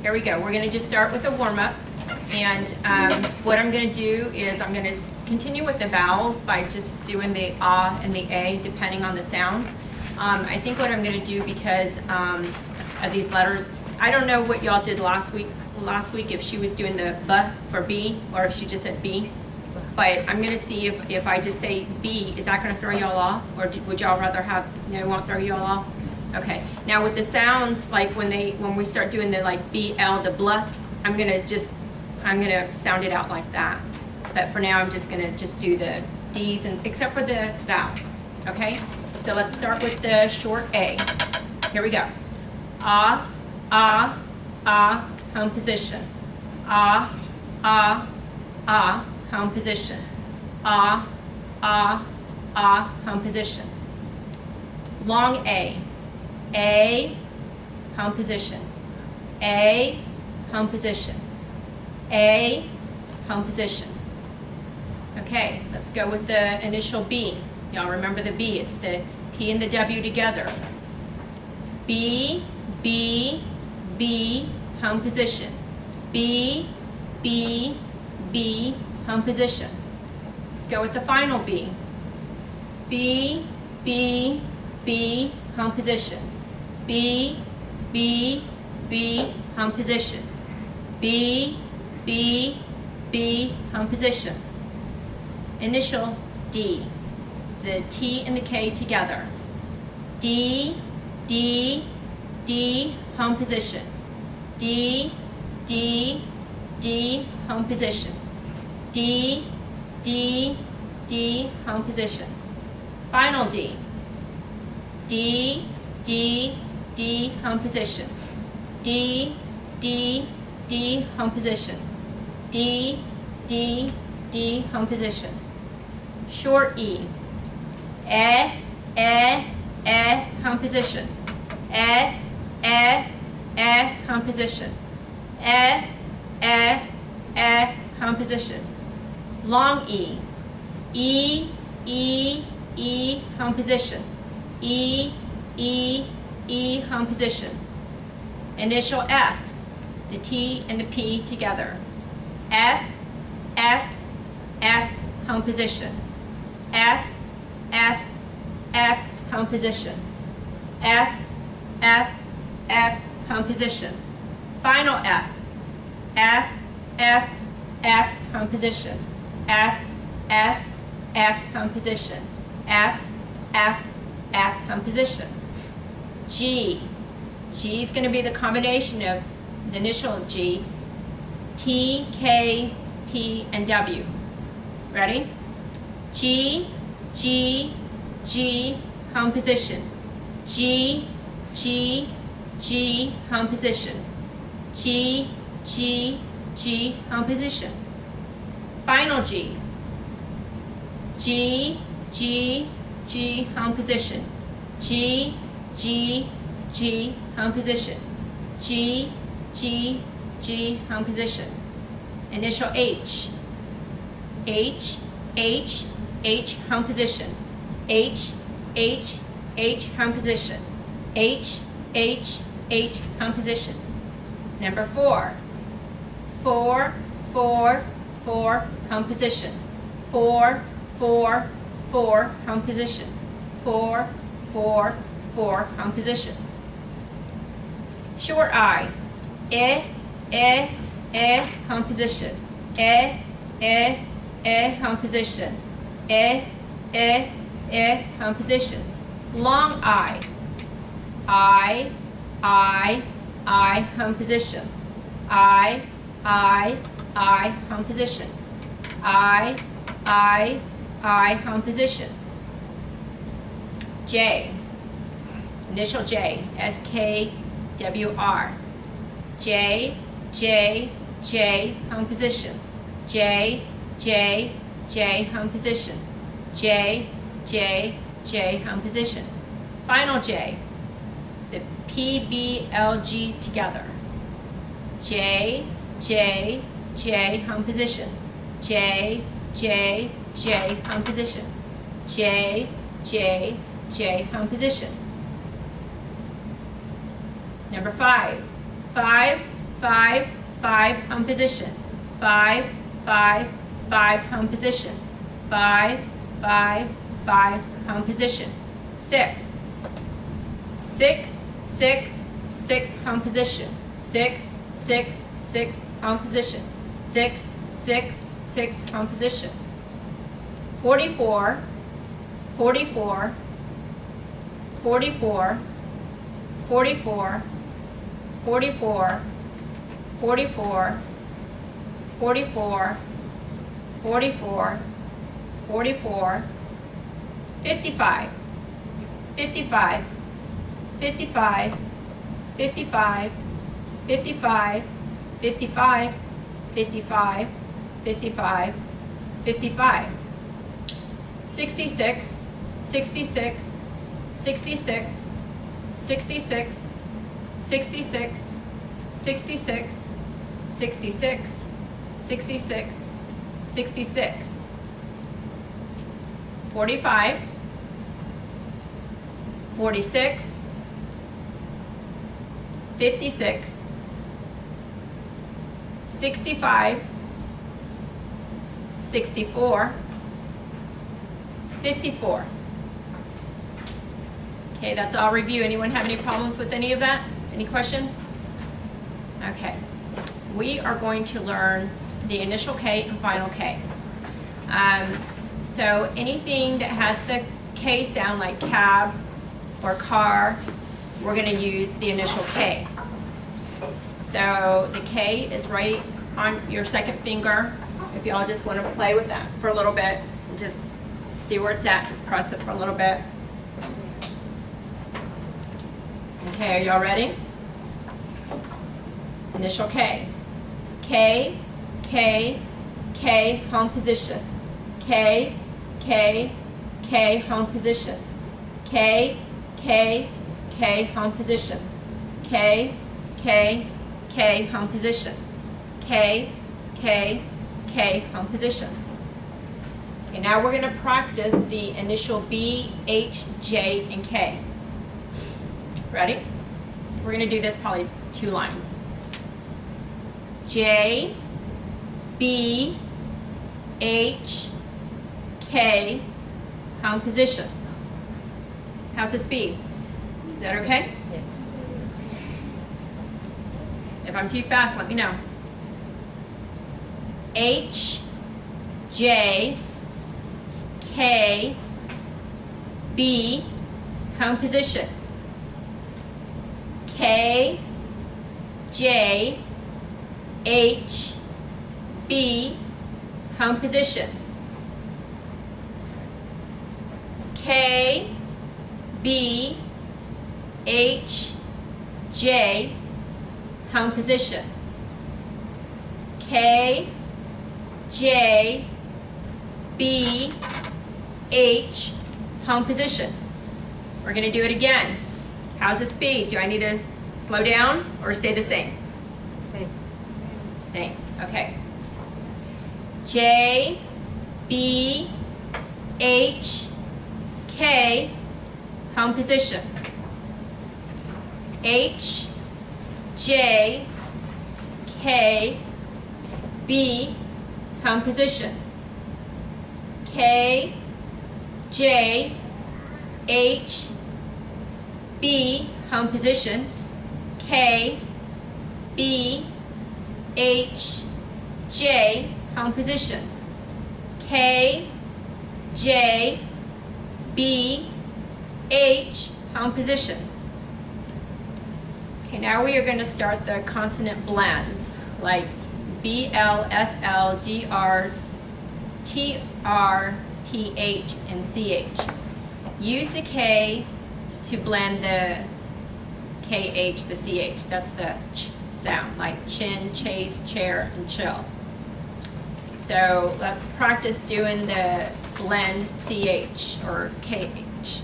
Here we go. We're going to just start with a warm-up. And what I'm going to do is I'm going to continue with the vowels by just doing the ah and the a depending on the sounds. I think what I'm going to do because of these letters, I don't know what y'all did last week if she was doing the b for B or if she just said B. But I'm going to see if I just say B, is that going to throw y'all off? Or would y'all rather have, no, it won't throw y'all off? Okay. Now with the sounds, like when we start doing the like B, L, the blah, I'm going to sound it out like that. But for now, I'm just going to just do the D's, and except for the vowels. Okay? So let's start with the short A. Here we go. Ah, ah, ah, home position. Ah, ah, ah, home position. Ah, ah, ah, home position. Long A, home position. A, home position. A, home position. Okay, let's go with the initial B. Y'all remember the B, it's the P and the W together. B, B, B, home position. B, B, B, home position. Let's go with the final B. B, B, B, home position. B, B, B, home position. B, B, B, home position. Initial D, the T and the K together. D, D, D, home position. D, D, D, home position. D, D, D, home position. Final D. D, D, D, home position. D, D, D, home position. D, D, D, home position. Short E. Home position. Home position. Home position. Long E. Home position. Home position. Initial F, the T and the P together. F, home position. F, home position. F, home position. Final F, home position. F, home position. F, home position. G is going to be the combination of the initial G, T, K, P, and W. Ready? G, home position. G, home position. G, home position. Final G. G, home position. G, home position. G, home position. Initial H. H, home position. H, home position. H, home position. Number 4. 4, home position. 4, home position. 4, home position. Short I. Home position. Home position. Home position. Long I. Home position. I, home position. I, home position. J. Initial J. SKWR. J, home position. J, home position. J, home position. Final J. So P, B, L, G together. J, home position. J, home position. J, home position. Number 5. 5, 5, 5, home position. 5, 5, 5, home position. 5, 5, 5, home position. 6, 6, 6, 6, home position. 6, 6, 6, home position. 6, 6, 6, home position. 44, 44, 44, 44, 44, 44, 44, 44, 44, 55, 55, 55, 55, 55, 55, 55, 55, 55, 66, 66, 66, 66, 66, 66, 66, 66, 66, 45, 46, 56, 65, 64, 54. Okay, that's all review. Anyone have any problems with any of that? Any questions? Okay. We are going to learn the initial K and final K. So anything that has the K sound like cab or car, we're going to use the initial K. So the K is right on your second finger. If y'all just want to play with that for a little bit, and just see where it's at, just press it for a little bit. Okay, are y'all ready? Initial K. K, K, K, home position. K, K, K, home position. K, K, K, home position. K, K, K, home position. K, K, K, home position. Okay, now we're going to practice the initial B, H, J, and K. Ready? We're going to do this probably 2 lines. J, B, H, K, home position. How's the speed? Is that okay? Yeah. If I'm too fast, let me know. H, J, K, B, home position. K, J, H, B, home position. K, B, H, J, home position. K, J, B, H, home position. We're going to do it again. How's the speed? Do I need to slow down or stay the same? Same. Same. Okay. J, B, H, K, home position. H, J, K, B, home position. K, J, H, B, home position. K, B, H, J, home position. K, J, B, H, home position. Okay, now we are going to start the consonant blends, like B, L, S, L, D, R, T, R, T, H, and C, H. Use the K to blend the KH, the CH. That's the ch sound, like chin, chase, chair, and chill. So let's practice doing the blend CH or KH.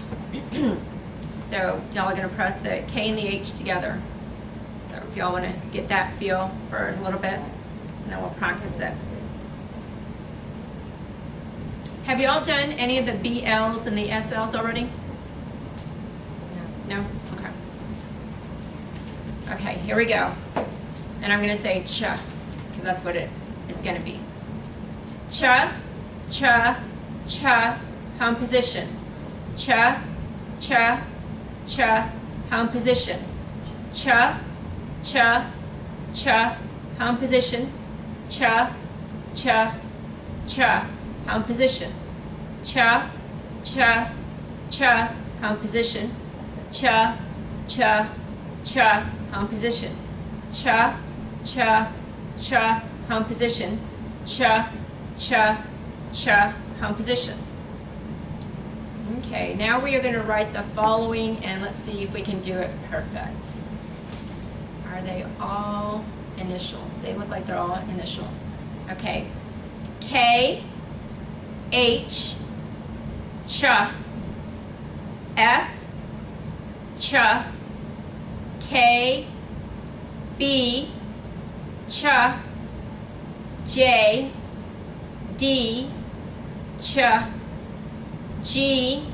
So y'all are going to press the K and the H together. So if y'all want to get that feel for a little bit, and then we'll practice it. Have y'all done any of the BLs and the SLs already? No? Okay. Okay, here we go. and I'm going to say ch, because that's what it is going to be. Ch, ch, ch, home position. Ch, ch, ch, home position. Ch, ch, ch, home position. Ch, ch, ch, home position. Ch, ch, ch, home position. Ch, ch, ch, home position. Ch, ch, ch, home position. Ch, ch, ch, home position. Okay, now we are going to write the following, and let's see if we can do it perfect. Are they all initials? They look like they're all initials. Okay. K, H, ch, F, ch, K, B, ch, J, D, ch, G,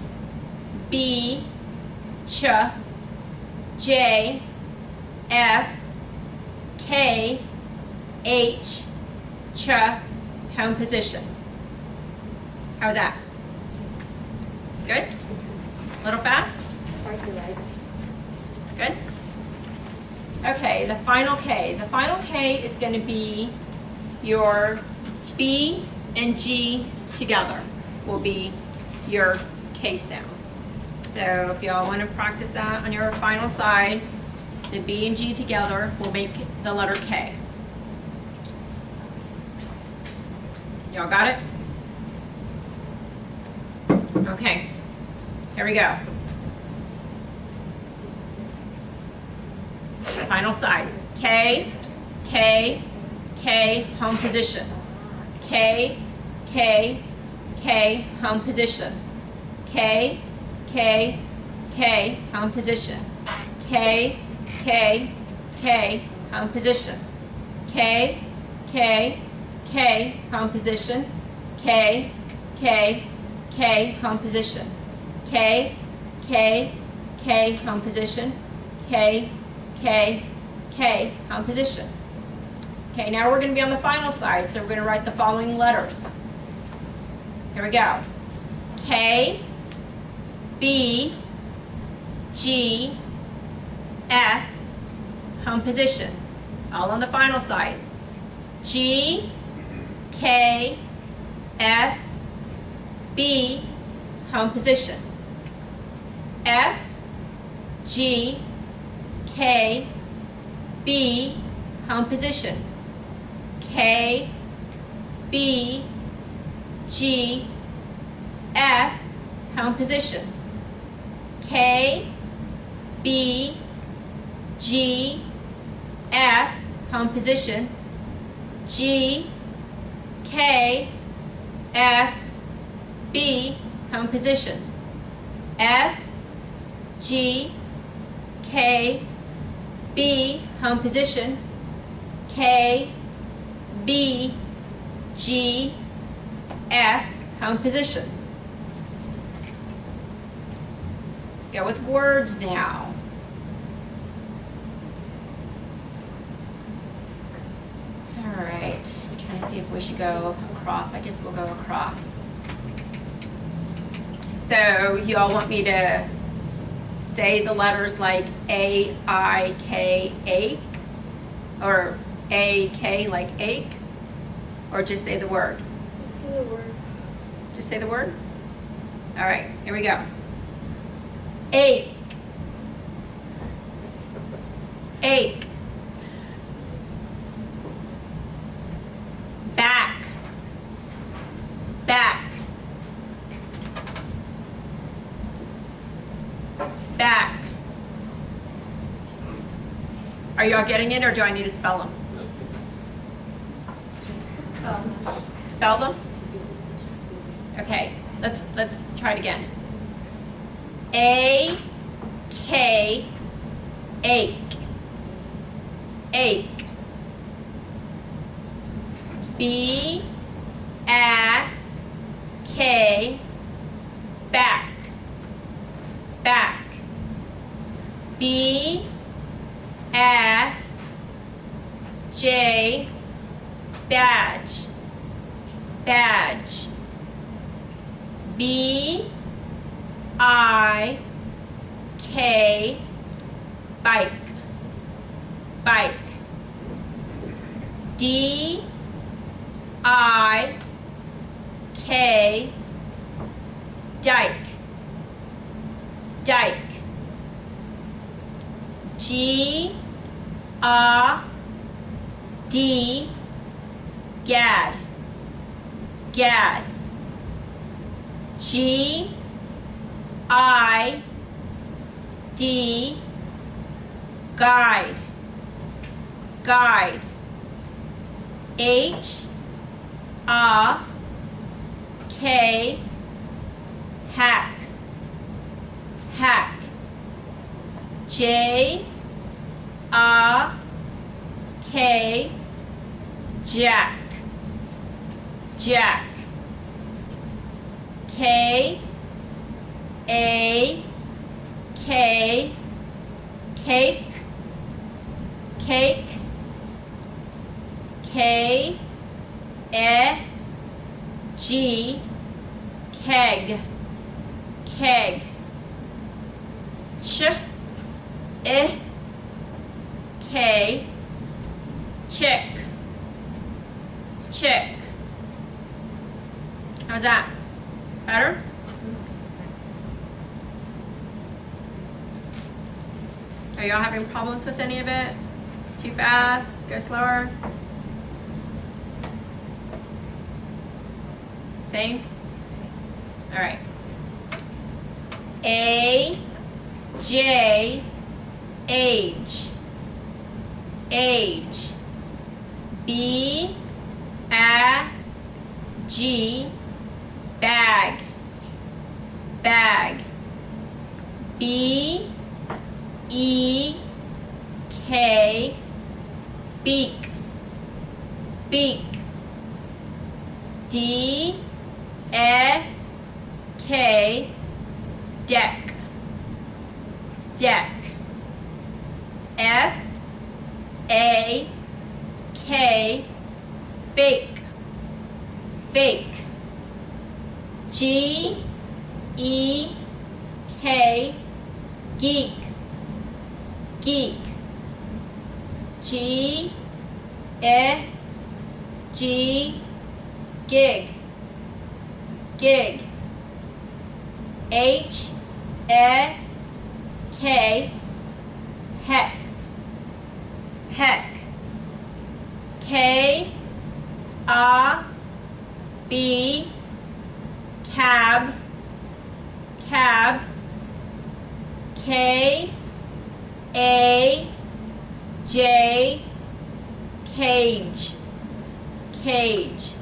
B, ch, J, F, K, H, ch, home position. How's that? Good? A little fast? Good? Okay, the final K. The final K is going to be your B and G together will be your K sound. So if y'all want to practice that on your final side, the B and G together will make the letter K. Y'all got it? Okay, here we go. Final side. K, K, K, home position. K, K, K, home position. K, K, K, home position. K, K, K, home position. K, K, K, home position. K, K, K, home position. K, K, K, home position. K, K, K, home position. Okay, now we're going to be on the final side, so we're going to write the following letters. Here we go. K, B, G, F, home position. All on the final side. G, K, F, B, home position. F, G, K, B, home position. K, B, G, F, home position. K, B, G, F, home position. G, K, F, B, home position. F, G, K, B, home position. K, B, G, F, home position. Let's go with words now. All right, I'm trying to see if we should go across. I guess we'll go across. So you all want me to say the letters like A, I, K, ache, or A, K like ache, or just say the word? Say the word. Just say the word? All right, here we go. Ache, ache, back, back, back. Are y'all getting it, or do I need to spell them? Spell them? Okay, let's try it again. A, K, ache, ache. B, A, K, back, back. B, A, J, badge, badge. B, I, K, bike, bike. D, I, K, dike, dike. G, D, gad, gad. G, I, D, guide, guide. H, K, hack, hack. J, K, jack, jack. K, A, K, cake, cake. K, G, keg, keg. Ch, K, chick, chick. How's that? Better? Are y'all having problems with any of it? Too fast? Go slower? Same? All right. A, J, age, age. B, A, G, bag, bag. B, E, K, beak, beak. D, K, deck, deck. F, A, K, fake, fake. G, E, K, geek, geek. G, G, gig, gig. H, K, heck, heck. K, B, cab, cab. K, A, J, cage, cage.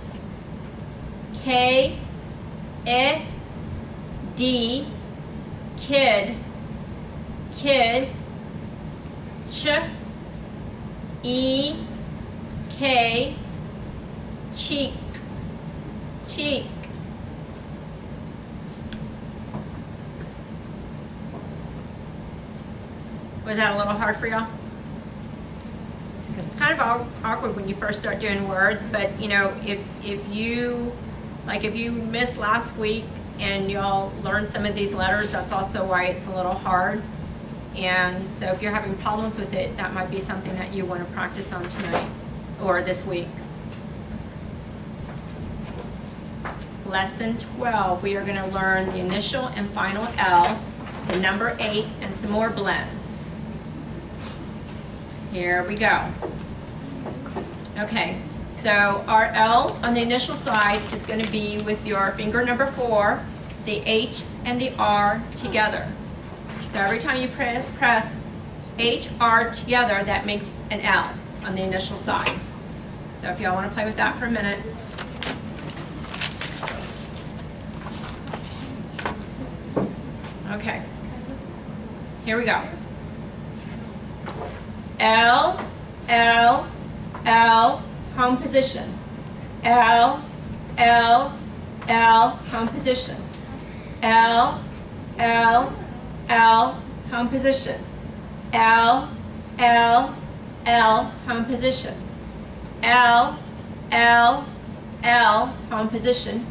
K, D, kid, kid. Ch, E, K, cheek, cheek. Was that a little hard for y'all? It's kind of awkward when you first start doing words, but you know, if you missed last week and y'all learned some of these letters, that's also why it's a little hard. And so if you're having problems with it, that might be something that you want to practice on tonight or this week. Lesson 12, we are going to learn the initial and final L, the number 8, and some more blends. Here we go. Okay, so our L on the initial side is going to be with your finger number 4, the H and the R together. So every time you press H, R together, that makes an L on the initial side. So if y'all want to play with that for a minute. Okay, here we go. L, L, L, home position. L, L, L, home position. L, L, L, home position. L, L, L, home position. L, L, L, home position.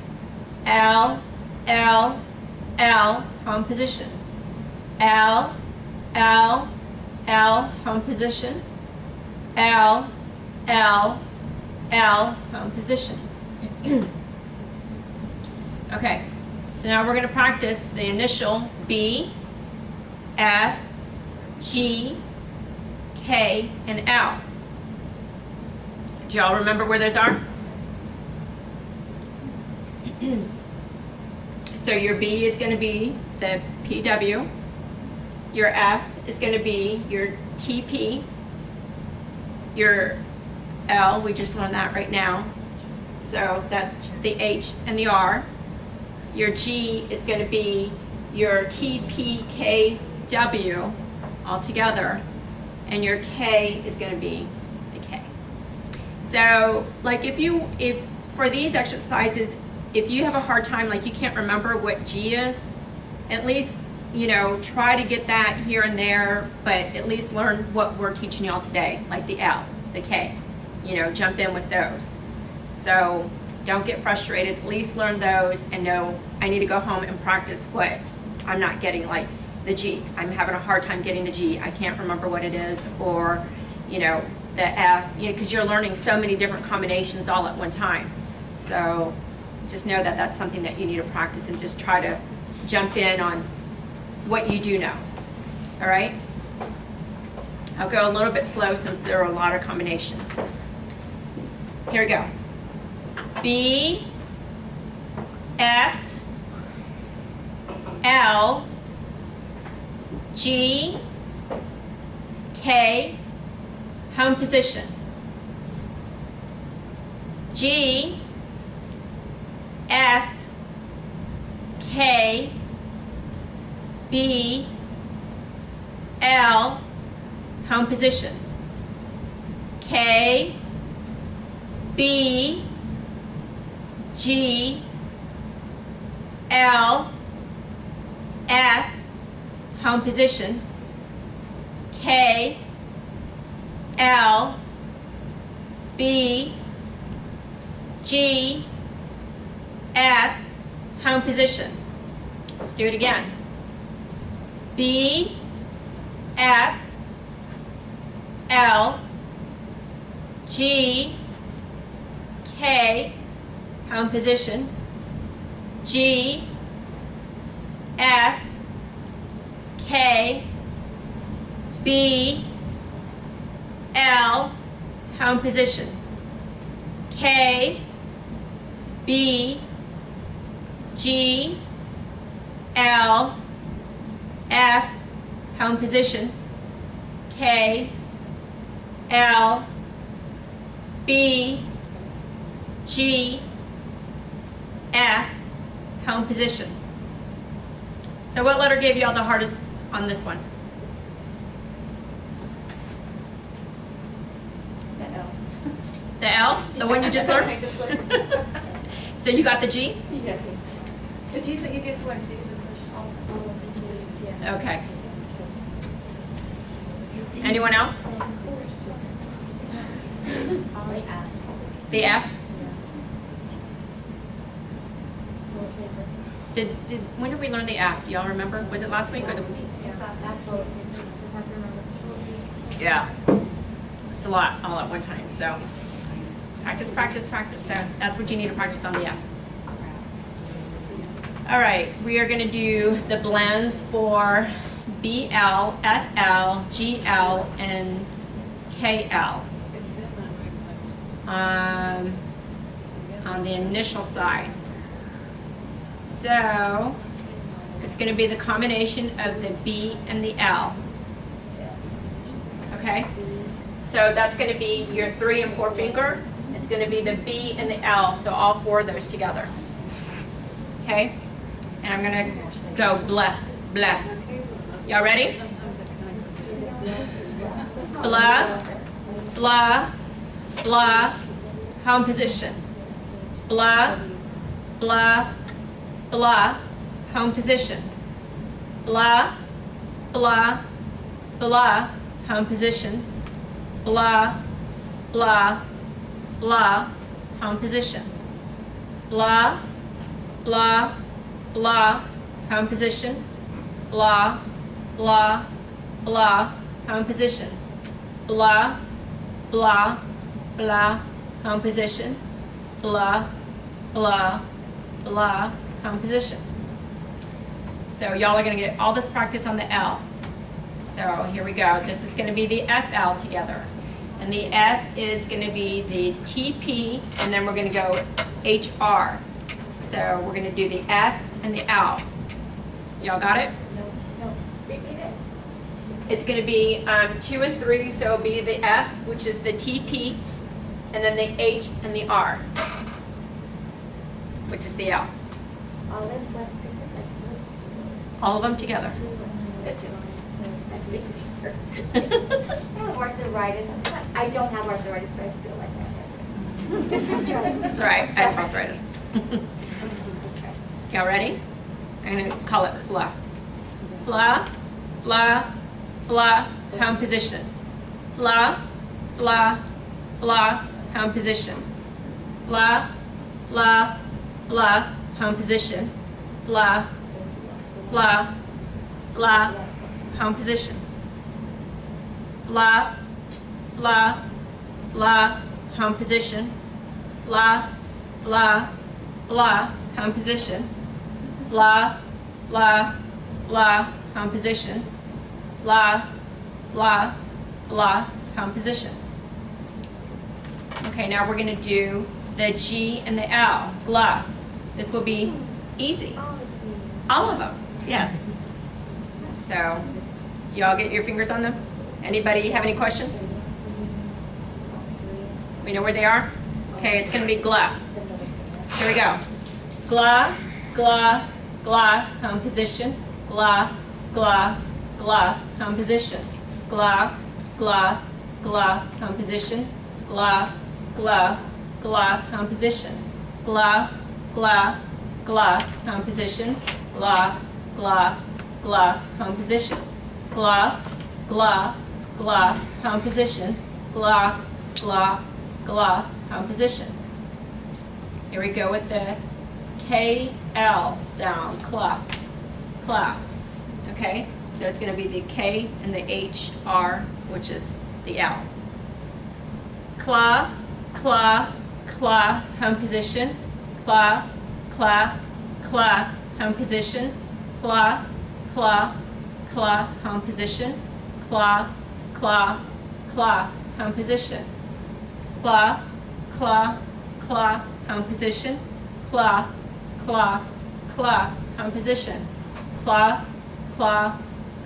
L, L, L, home position. L, L, L, home position. L, L, L, home position. Okay, so now we're going to practice the initial B, F, G, K, and L. Do y'all remember where those are? So your B is going to be the PW. Your F is going to be your TP. Your L, we just learned that right now. So that's the H and the R. Your G is going to be your TPKW all together. And your K is going to be the K. So like if for these exercises, if you have a hard time, like you can't remember what G is, at least, you know, try to get that here and there, but at least learn what we're teaching y'all today, like the L, the K, you know, jump in with those. So don't get frustrated, at least learn those and know I need to go home and practice what I'm not getting, like the G. I'm having a hard time getting the G, I can't remember what it is, or, you know, the F, you know, because you're learning so many different combinations all at one time. So just know that that's something that you need to practice and just try to jump in on what you do know. All right? I'll go a little bit slow since there are a lot of combinations. Here we go. B, F, L, G, K, home position. G, F, K, B, L, home position. K, B, G, L, F, home position. K, L, B, G, F, home position. Let's do it again. B, F, L, G, K, home position. G, F, K, B, L, home position. K, B, G, L, F, home position. K, L, B, G, F, home position. So what letter gave you all the hardest on this one? The L. The L? The one you just learned? I just learned. So you got the G? Yeah. The G's the easiest one, so you can just push all of the G's. Yeah. Okay. Anyone else? The F? When did we learn the F? Do y'all remember? Was it last week or the week? Yeah. It's a lot all at one time. So practice, practice, practice. So that's what you need to practice on the F. All right, we are going to do the blends for BL, FL, GL, and KL. On the initial side. So it's going to be the combination of the B and the L. Okay? So that's going to be your 3 and 4 finger. It's going to be the B and the L, so all 4 of those together. Okay? And I'm going to go blah, blah. Y'all ready? Blah, blah, blah, home position. Blah, blah, blah, home position. Blah, blah, blah, home position. Blah, blah, blah, home position. Blah, blah, blah, home position. Blah, blah, blah, home position. Blah, blah, blah, home position. Blah, blah, blah, home position. So y'all are going to get all this practice on the L. So here we go. This is going to be the FL together. And the F is going to be the TP, and then we're going to go HR. So we're going to do the F and the L. Y'all got it? No. Repeat it. It's going to be 2 and 3, so it'll be the F, which is the TP, and then the H and the R, which is the L. All in one. All of them together. I have arthritis. I don't have arthritis, but I feel like that. That's all right. I have arthritis. Y'all ready? I'm going to call it FLA. FLA, FLA, FLA, home position. FLA, FLA, FLA, home position. FLA, FLA, FLA, home position. FLA, FLA, FLA, home position. FLA, FLA, FLA, home position. FLA, FLA, FLA, home position. FLA, FLA, FLA, home position. FLA, FLA, FLA, home position. Okay, now we're going to do the G and the L, GLA. This will be easy. All of them, yes. So, do y'all get your fingers on them? Anybody have any questions? We know where they are? Okay, it's going to be GLA. Here we go. GLA, GLA, GLA, home position. GLA, GLA, GLA, home position. GLA, GLA, GLA, home position. GLA, GLA, GLA, home position. GLA, GLA, GLA, home position. GLA, GLA, GLA, home position. GLA, GLA, GLA, home position. GLA, GLA, GLA, home position. Here we go with the KL sound, CLA, CLA. Okay, so it's going to be the K and the HR, which is the L. CLA, CLA, CLA, home position. CLA, CLA, CLA, home position. CLA, CLA, CLA, home position. CLA, CLA, CLA, home position. CLA, CLA, CLA, home position. CLA, CLA, CLA, home position. CLA, CLA,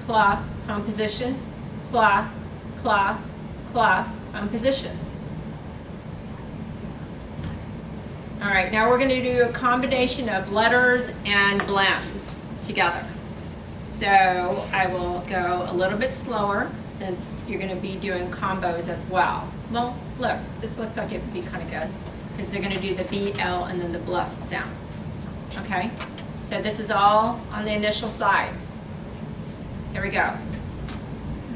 CLA, home position. CLA, CLA, CLA, home position. All right, now we're going to do a combination of letters and blends together. So I will go a little bit slower since you're going to be doing combos as well. Well, look, this looks like it would be kind of good because they're going to do the B, L, and then the bluff sound. Okay, so this is all on the initial side. Here we go.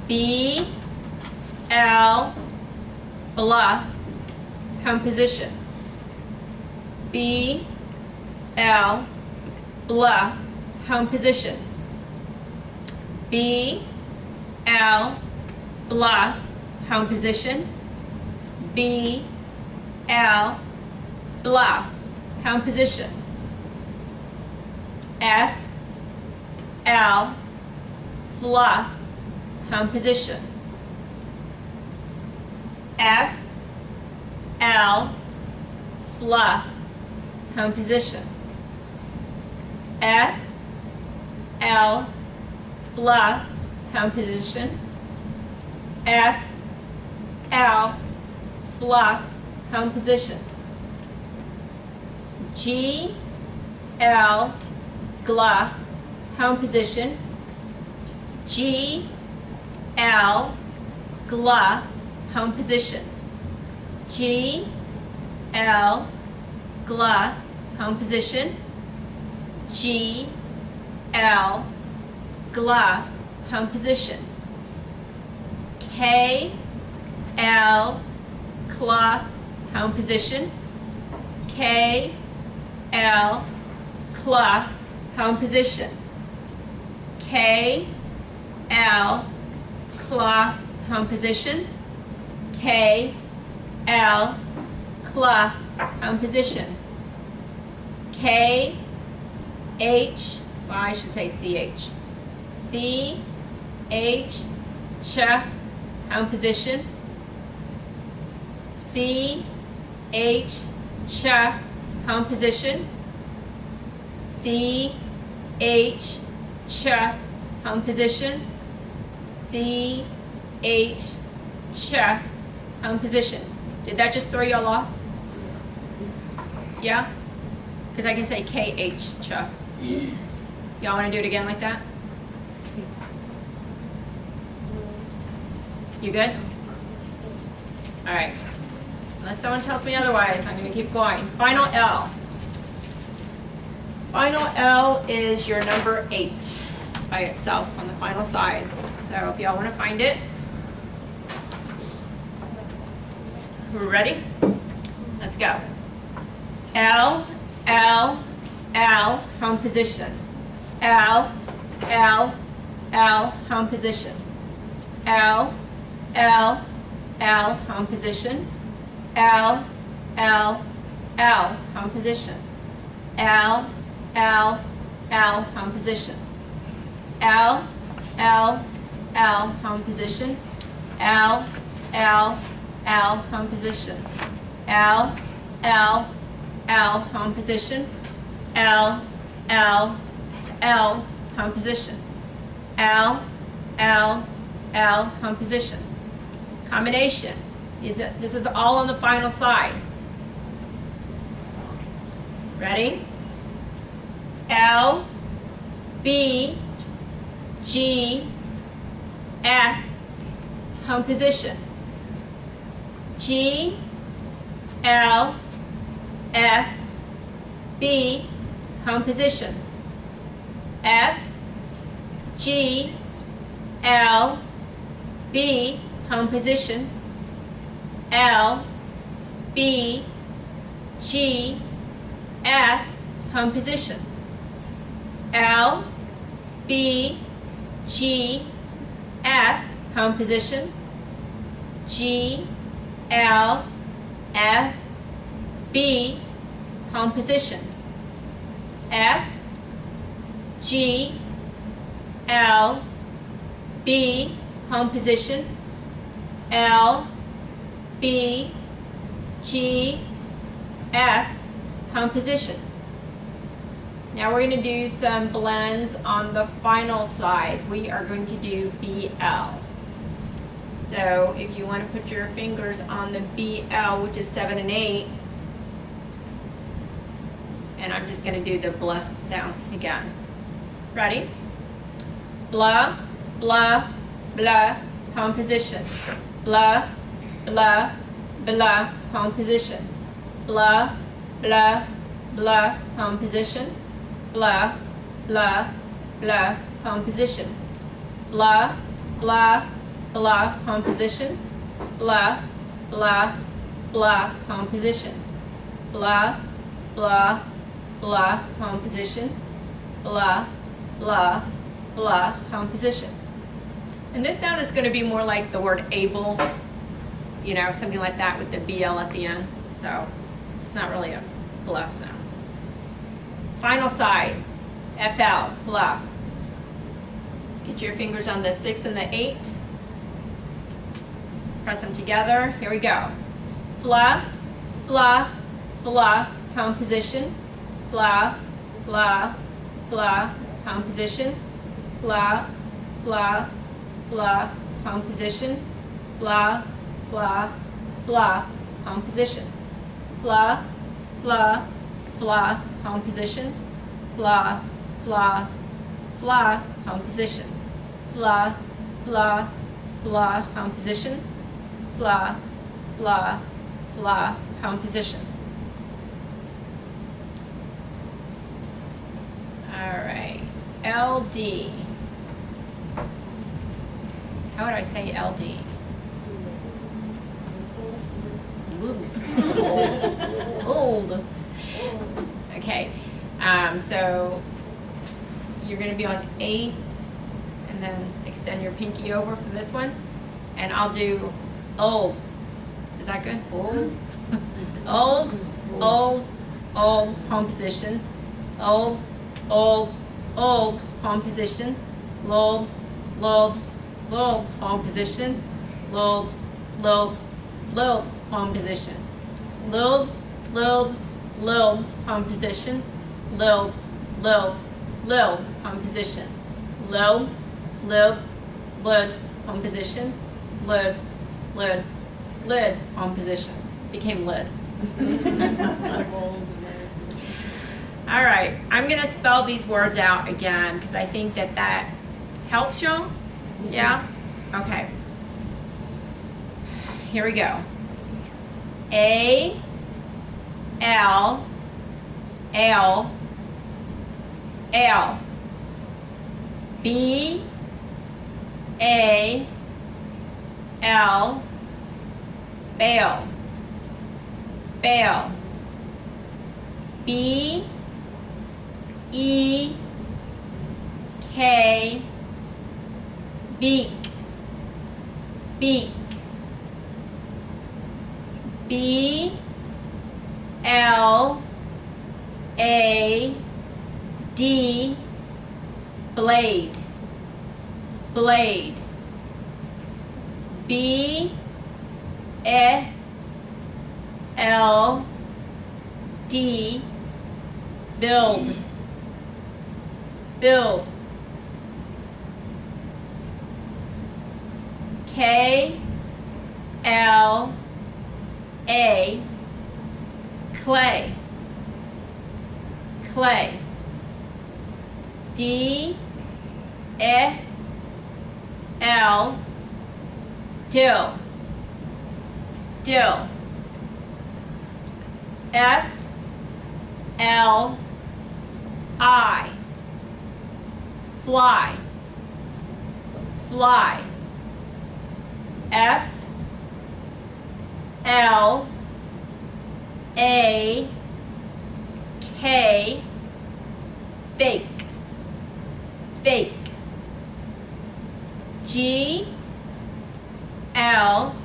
B, L, bluff, home position. B, L, bluff, home position. B, L, bluff, home position. B, L, bluff, home position. F, L, fluff, home position. F, L, fluff, home position. F, L, fluff, home position. F, L, fluff, home position. G, L, gluff, home position. G, L, gluff, home position. G, L, gluff, home position. G, L, gluff, home position. K, L, cloth, home position. K, L, cla, home position. K, L, cla, home position. K, L, cla, home position. K, H, well, I should say CH. C, H, ch, home position. C, H, ch, home position. C, H, ch, home position. C, H, ch, home position. Did that just throw y'all off? Yeah? Because I can say K-H, ch. Y'all want to do it again like that? You good? All right. Unless someone tells me otherwise, I'm going to keep going. Final L. Final L is your number 8 by itself on the final side. So if y'all want to find it. We're ready? Let's go. L, L, L, home position. L, L, L, home position. L, L, L, home position. L, L, L, home position. L, L, L, home position. L, L, L, home position. L, L, L, home position. L, L, L, home position. L, L, L, home position. L, L, L, home position. Combination. This is all on the final side. Ready? L, B, G, F, home position. G, L, F, B, home position. F, G, L, B, home position. L, B, G, F, home position. L, B, G, F, home position. G, L, F, B, home position. F, G, L, B, home position. L, B, G, F, home position. Now we're going to do some blends on the final side. We are going to do BL. So if you want to put your fingers on the BL, which is 7 and 8, and I'm just going to do the blah sound again. Ready? Blah, blah, blah, home position. Blah, blah, blah, home position. Blah, blah, blah, home position. Blah, blah, blah, home position. Blah, blah, blah, home position. Blah, blah, blah, home position. Blah, blah, blah, home position. Blah, blah, blah, home position. And this sound is going to be more like the word able, you know, something like that with the BL at the end. So it's not really a blah sound. Final side, FL, blah. Get your fingers on the 6 and the 8. Press them together. Here we go. Blah, blah, blah, home position. Blah, blah, blah, home position. Blah, blah, blah, home position. Blah, blah, blah, home position. Blah, blah, blah, home position. Blah, blah, blah, home position. Blah, blah, blah, home position. Blah, blah, blah, home position. All right, LD. How would I say LD? Old. Okay. So you're going to be on 8, and then extend your pinky over for this one. And I'll do old. Is that good? Old. Old. Old. Old. Home position. Old. Old. Old. Home position. Lold. Lold. Lold. Home position. Lold. Lold. Lold. Home position. Lold. Lold. Lold. Home position. Lold. Lold. Lold. Home position. Load. Load. Load. Home position. Load. Load. Lid. Home position. Became lid. All right, I'm going to spell these words out again because I think that that helps you. Yeah? Okay. Here we go. A, L, L, L. B, A, L, bail, bail. B, E, K, beak, beak. B, L, A, D, blade, blade. B, E, L, D, build, build. K, L, A, clay, clay. D, E, L, dill, dill. F, L, I, fly, fly. F, L, A, K, fake, fake. G, L,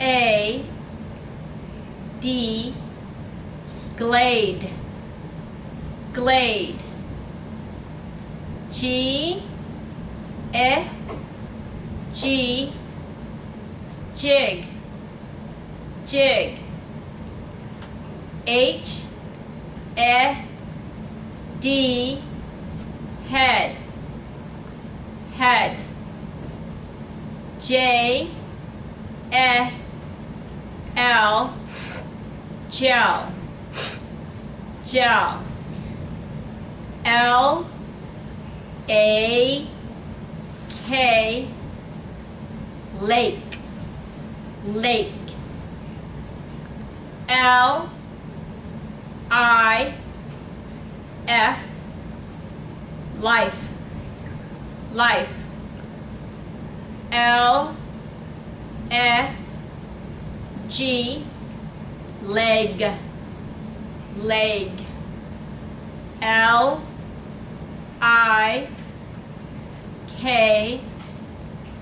A, D, glade, glade. G, E, G, jig, jig. H, E, D, head, head. J, E, L, gel, gel. L, A, K, lake, lake. L, I, F, life, life. L, E, G, leg, leg. L, I, K,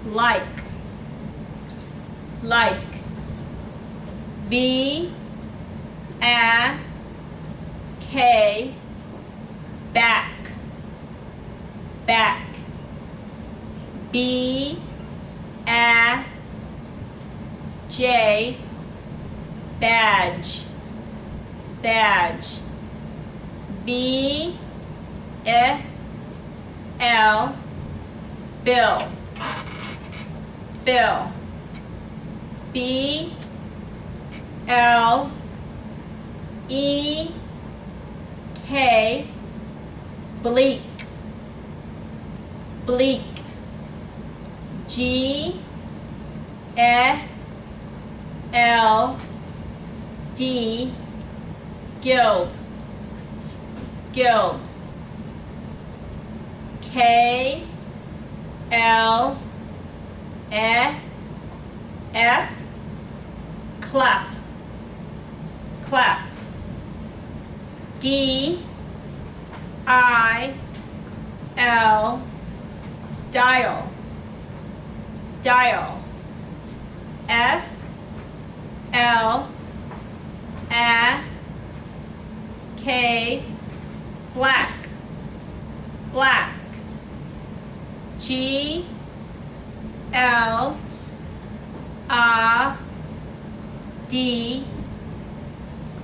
like, like. B, A, K, back, back. B, A, J, badge, badge. B, E, L, bill, bill. B, L, E, K, bleak, bleak. G, E, L, D, guild, guild. K, L, E, F, clef, clef. D-I-L, dial, dial. F-L-A-K, flack, black. G-L-A-D,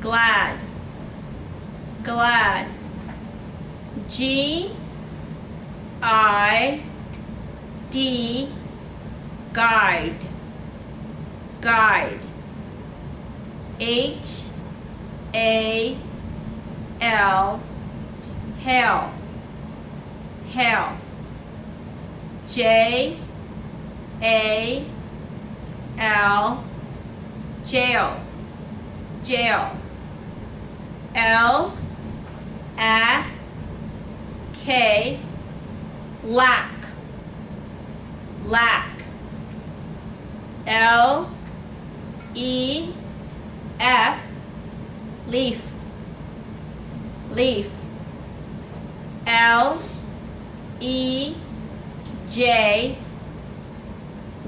glad, glad. G-I-D, guide, guide. H-A-L, hail, hail. J-A-L, jail, jail. L-A-K, lack, lack. L-E-F, leaf, leaf. L-E-J,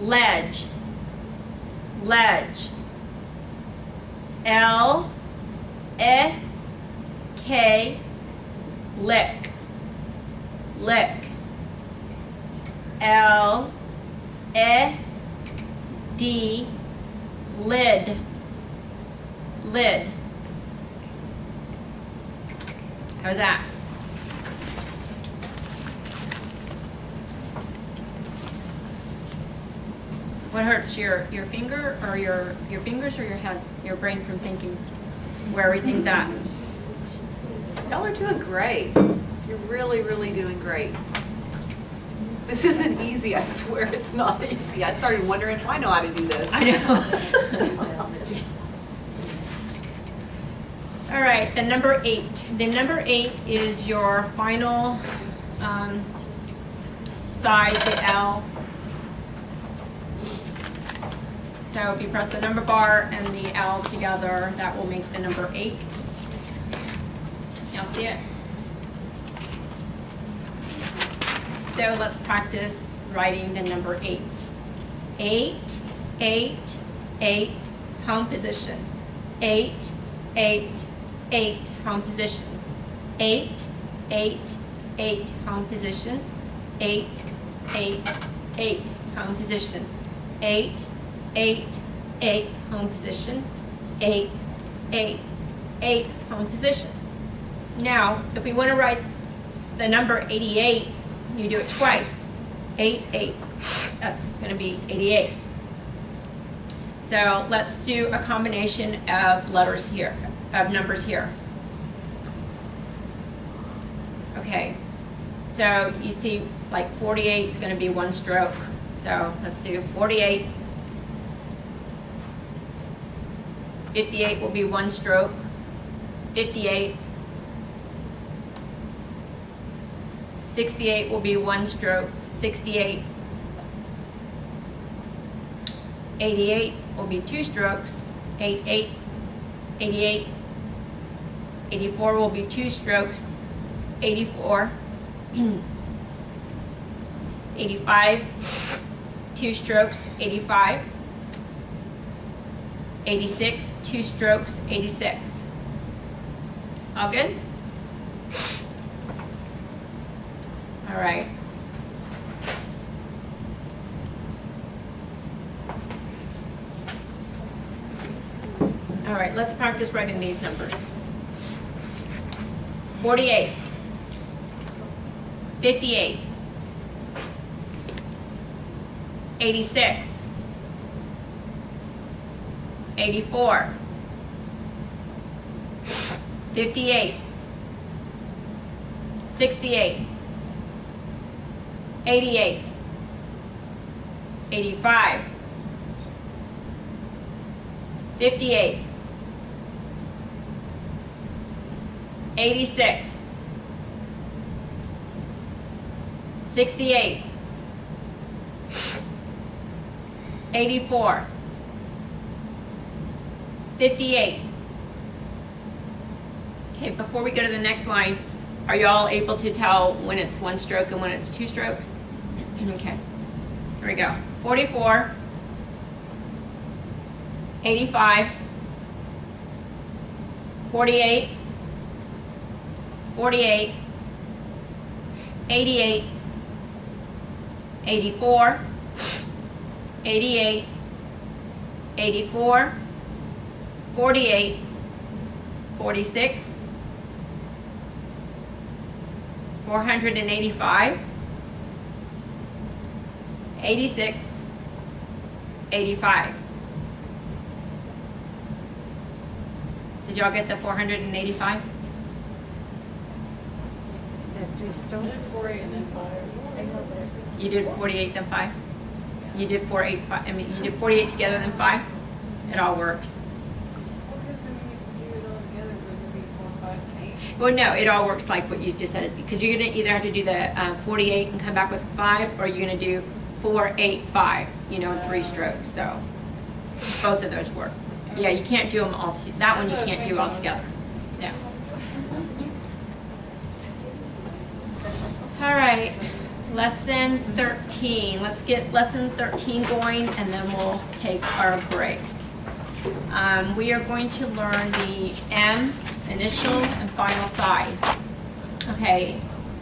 ledge, ledge. L-E-K, lick, lick. L-E-D, lid, lid. How's that? What hurts, your finger or your fingers or your head, your brain from thinking where everything's at? Y'all are doing great. You're really, really doing great. This isn't easy, I swear it's not easy. I started wondering if I know how to do this. I know. All right, the number 8. The number 8 is your final size, the L. So if you press the number bar and the L together, that will make the number 8. Y'all see it? So let's practice writing the number 8. 8, 8, 8, home position. 8, 8, 8, home position. 8, 8, 8, home position. 8, 8, 8, home position. 8, 8, 8, home position. 8, 8, 8, home position. Now, if we want to write the number 88, you do it twice. 8, 8. That's going to be 88. So let's do a combination of letters here, of numbers here. Okay. So you see, like 48 is going to be one stroke. So let's do 48. 58 will be one stroke. 58. 68 will be one stroke. 68. 88 will be two strokes. 88. 88. 84 will be two strokes. 84. 85. Two strokes. 85. 86. Two strokes. 86. All good? All right. All right, let's practice writing these numbers. 48, 58, 86, 84, 58, 68, 88, 85, 58, 86, 68, 84, 58, Okay, before we go to the next line, are y'all able to tell when it's one stroke and when it's two strokes? Okay, here we go. 44, 85, 48, 48, 88, 84, 88, 84, 48, 46, 485, 86, 85. Did y'all get the 485? You did 48 then 5? You did 485, I mean, you did 48 together then 5? It all works. Well, no, it all works like what you just said, because you're going to either have to do the 48 and come back with 5, or you're going to do 4, 8, 5, you know, in 3 strokes. So both of those work. Yeah, you can't do them all. That one you can't do all together. Yeah. All right, lesson 13. Let's get lesson 13 going, and then we'll take our break. We are going to learn the M, initial and final side. Okay,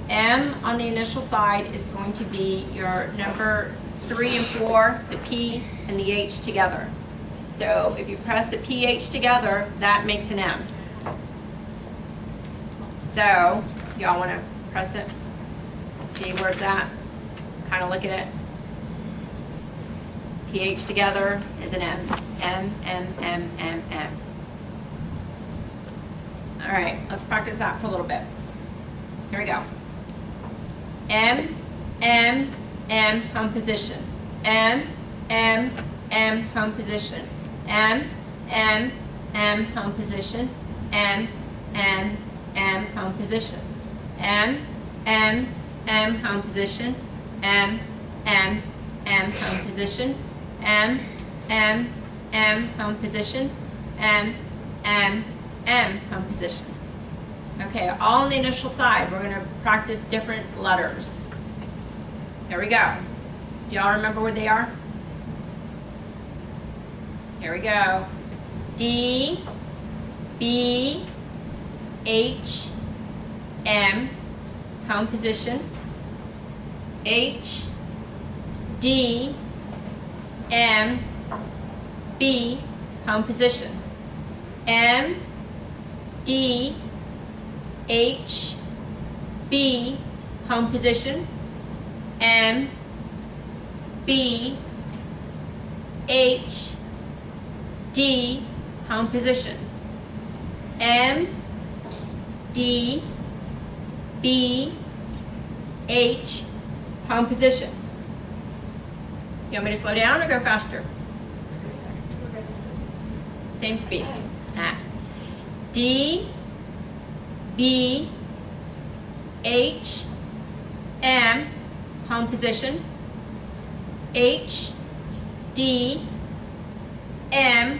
M on the initial side is going to be your number 3 and 4, the P and the H together. So if you press the PH together, that makes an M. So y'all want to press it, see where it's at, kind of look at it. PH together is an M. M, M, M, M, M. All right, let's practice that for a little bit. Here we go. M, M, M, home position. M, M, M, home position. M, M, M, home position. M, M, M, home position. M, M, M, home position. M, M, M, home position. M, M, M, home position. M, M, M, home position. Okay, all on the initial side, we're going to practice different letters. Here we go. Do y'all remember where they are? Here we go. D, B, H, M, home position. H, D, M, B, home position. M, D, H, B, home position. M, B, H, D, home position. M, D, B, H, home position. You want me to slow down or go faster? Same speed. D, B, H, M, home position. H, D, M,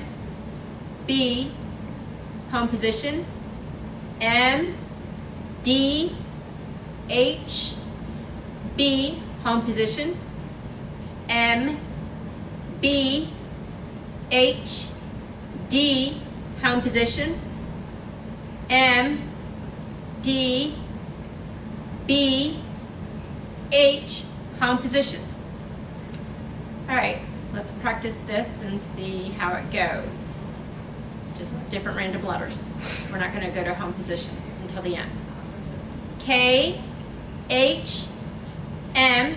B, home position. M, D, H, B, home position. M, B, H, D, home position. M, D, B, H, home position. All right, let's practice this and see how it goes. Just different random letters. We're not going to go to home position until the end. K, H, M,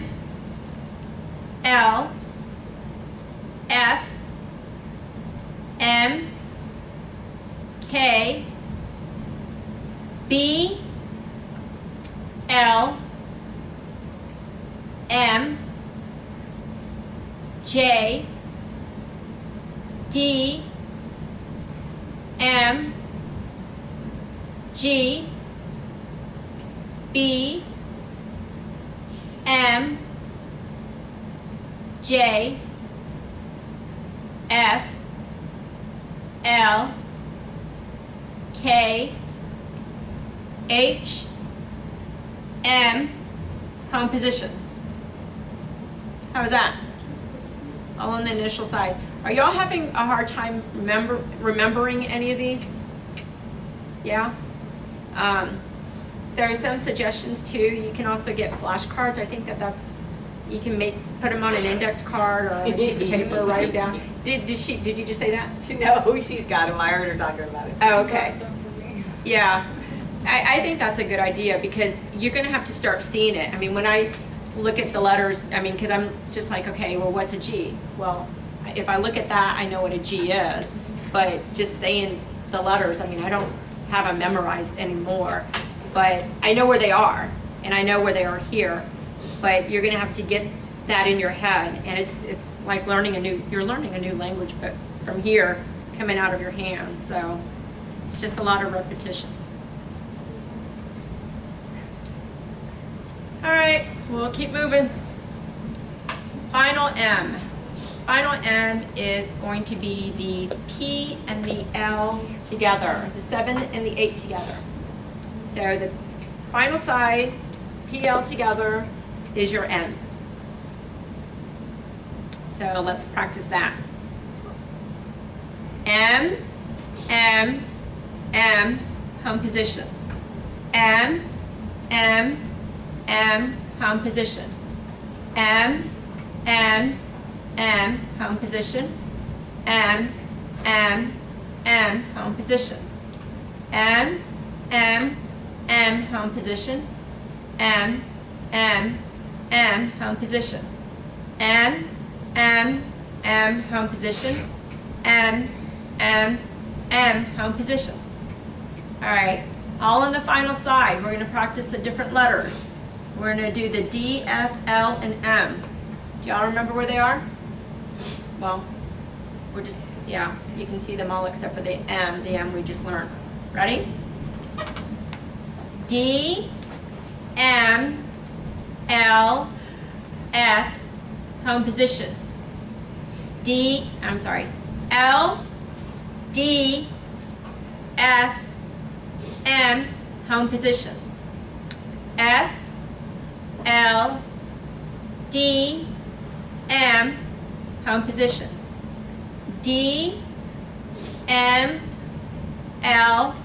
L, F, M, K, B, L, M, J, D, M, G, B, M, J, F, L, K, H, M, home position. How's that? All on the initial side. Are y'all having a hard time remembering any of these? Yeah? So some suggestions too, you can also get flashcards. I think that's, you can put them on an index card or a piece of paper, write them down. Did you just say that? No, she's got them. I heard her talking about it. Oh, okay. Yeah, I think that's a good idea because you're going to have to start seeing it. I mean, when I look at the letters, I mean, because I'm just like, okay, well, what's a G? Well, if I look at that, I know what a G is. But just saying the letters, I mean, I don't have them memorized anymore. But I know where they are, and I know where they are here. But you're going to have to get that in your head, and it's like you're learning a new language, but from here, coming out of your hands. So it's just a lot of repetition. All right, we'll keep moving. Final M. Final M is going to be the P and the L together, the 7 and the 8 together. So the final side, PL together, is your M. So let's practice that. M, M, M, home position. M, M, M, home position. M, M, M, home position. M, M, M, home position. M, M, M, home position. M, M, M, home position. M, M, M, home position. M, M, M, home position. All right, all on the final side. We're going to practice the different letters. We're going to do the D, F, L, and M. Do y'all remember where they are? Well, we're just, yeah, you can see them all except for the M. The M we just learned. Ready? D, M, L, F, home position. L, D, F, M, home position. F, L, D, M, home position. D, M, L,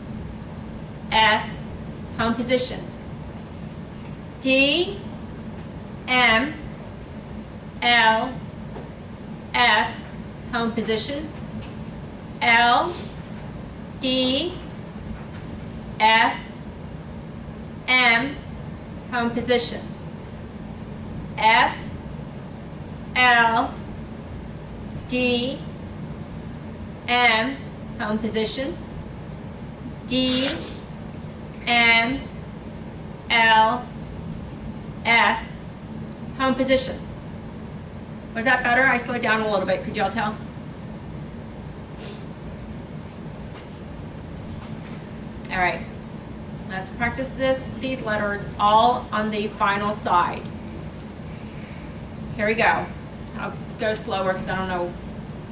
F, home position. D, M, L, F, home position. L, D, F, M, home position. F, L, D, M, home position. D, M, L, F, home position. Was that better? I slowed down a little bit. Could y'all tell? All right. Let's practice these letters all on the final side. Here we go. I'll go slower because I don't know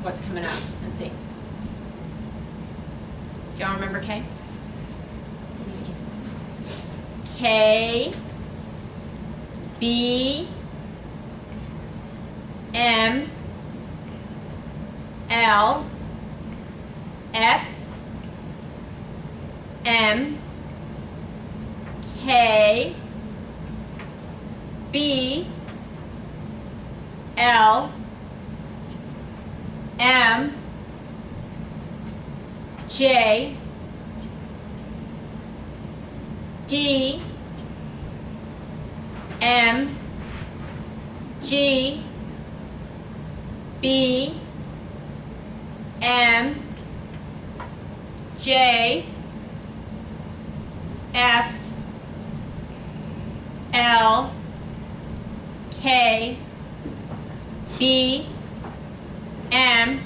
what's coming up. Let's see. Do y'all remember K? K, B, M, L, F, M, K, B, L, M, J, D, M, G, B, M, J, F, L, K, B, M,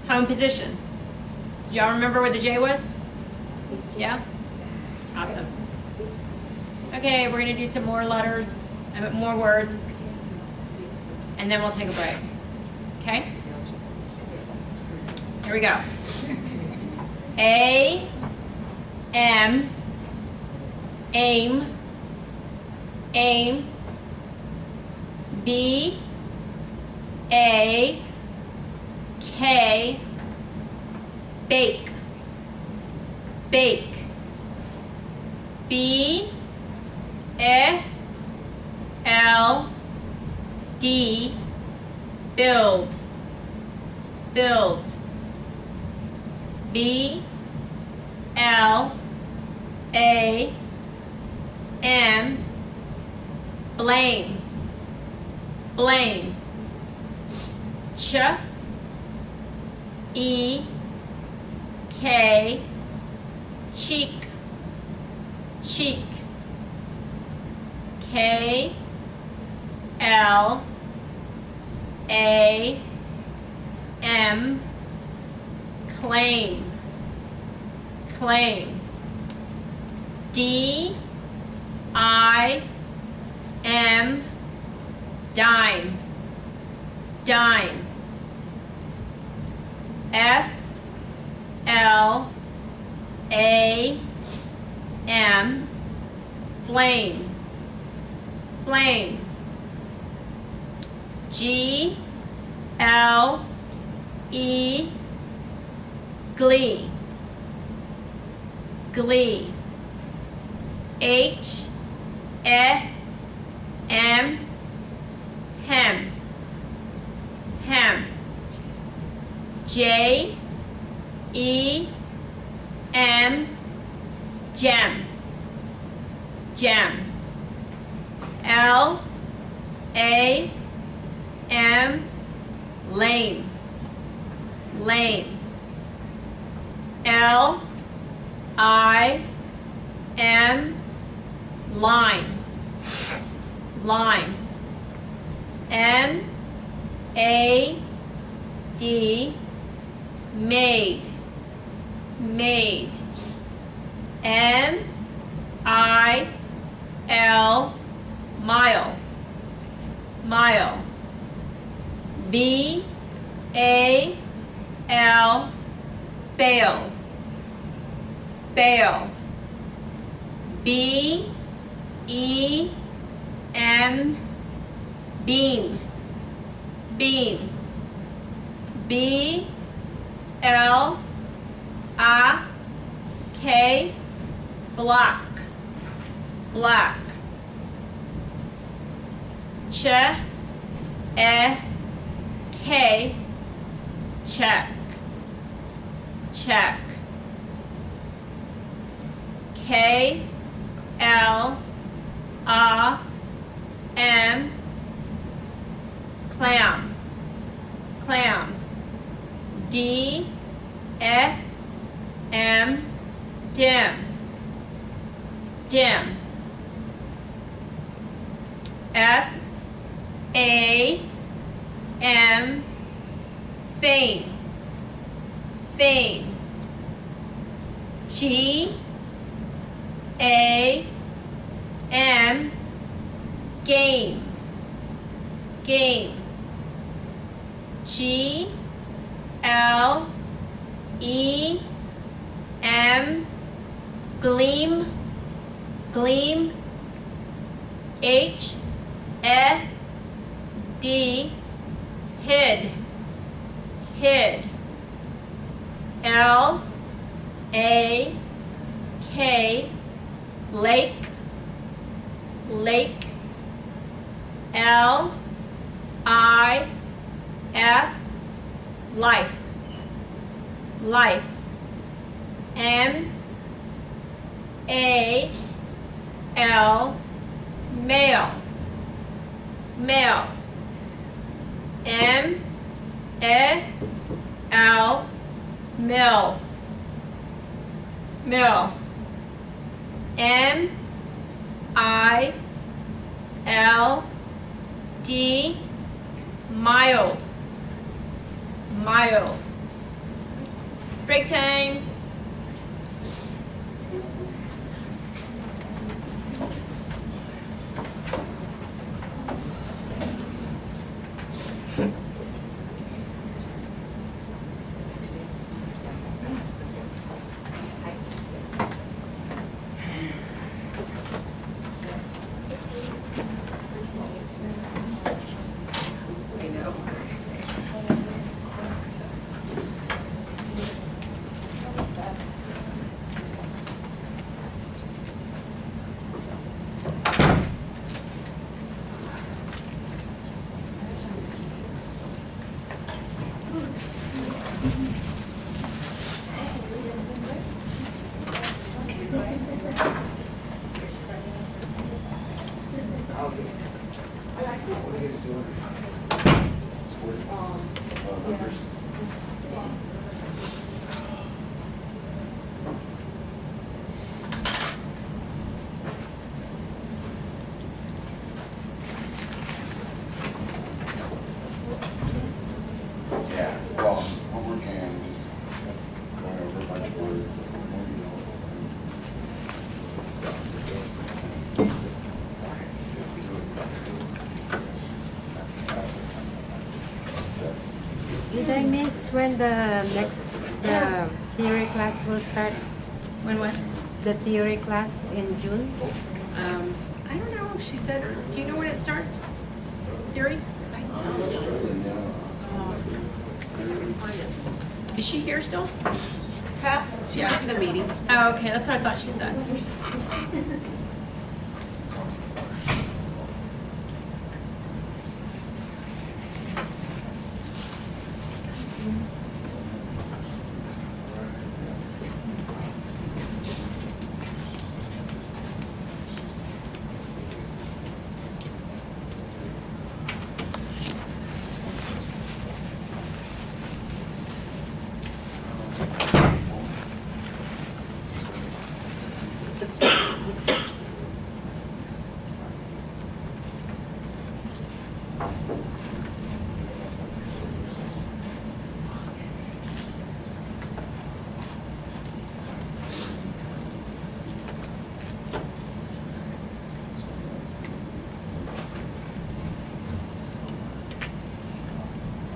home position. Do y'all remember where the J was? Yeah? Awesome. Okay, we're going to do some more letters, more words, and then we'll take a break. Okay? Here we go. A, M, aim, aim, B, A, K, bake, bake, B, E, L, D, build, build, B, L, A, M, blame, blame, Ch, E, K, cheek, cheek, K, L, A, M, claim, claim, D, I, M, dime, dime, F, L, A, M, flame, flame, G, L, E, glee, glee, H, E, M, hem, hem, J, E, M, gem, gem, L, A, M, lame, lame, L, I, M, line, line, M, A, D, made, made, M, I, L, mile, mile, B, A, L, bail, bail, B, E, M, beam, beam, B, L, A, K, block, block, Ch, E, K, check, check, K, L, A, M, clam, clam, D, E, M, dim, dim, F, A, M, fame, fame, G, A, M, game, game, G, L, E, M, gleam, gleam, H, E, D, hid, hid, L, A, K, lake, lake, L, I, F, life, life, M, A, L, male, male, M, E, L, mill, mill, M, I, L, D, mild, mild. Break time. I miss when the theory class will start? When what? The theory class in June? I don't know. She said, do you know when it starts? Theory? I don't. Is she here still? Pat, she went to the meeting. Oh, okay. That's what I thought she said.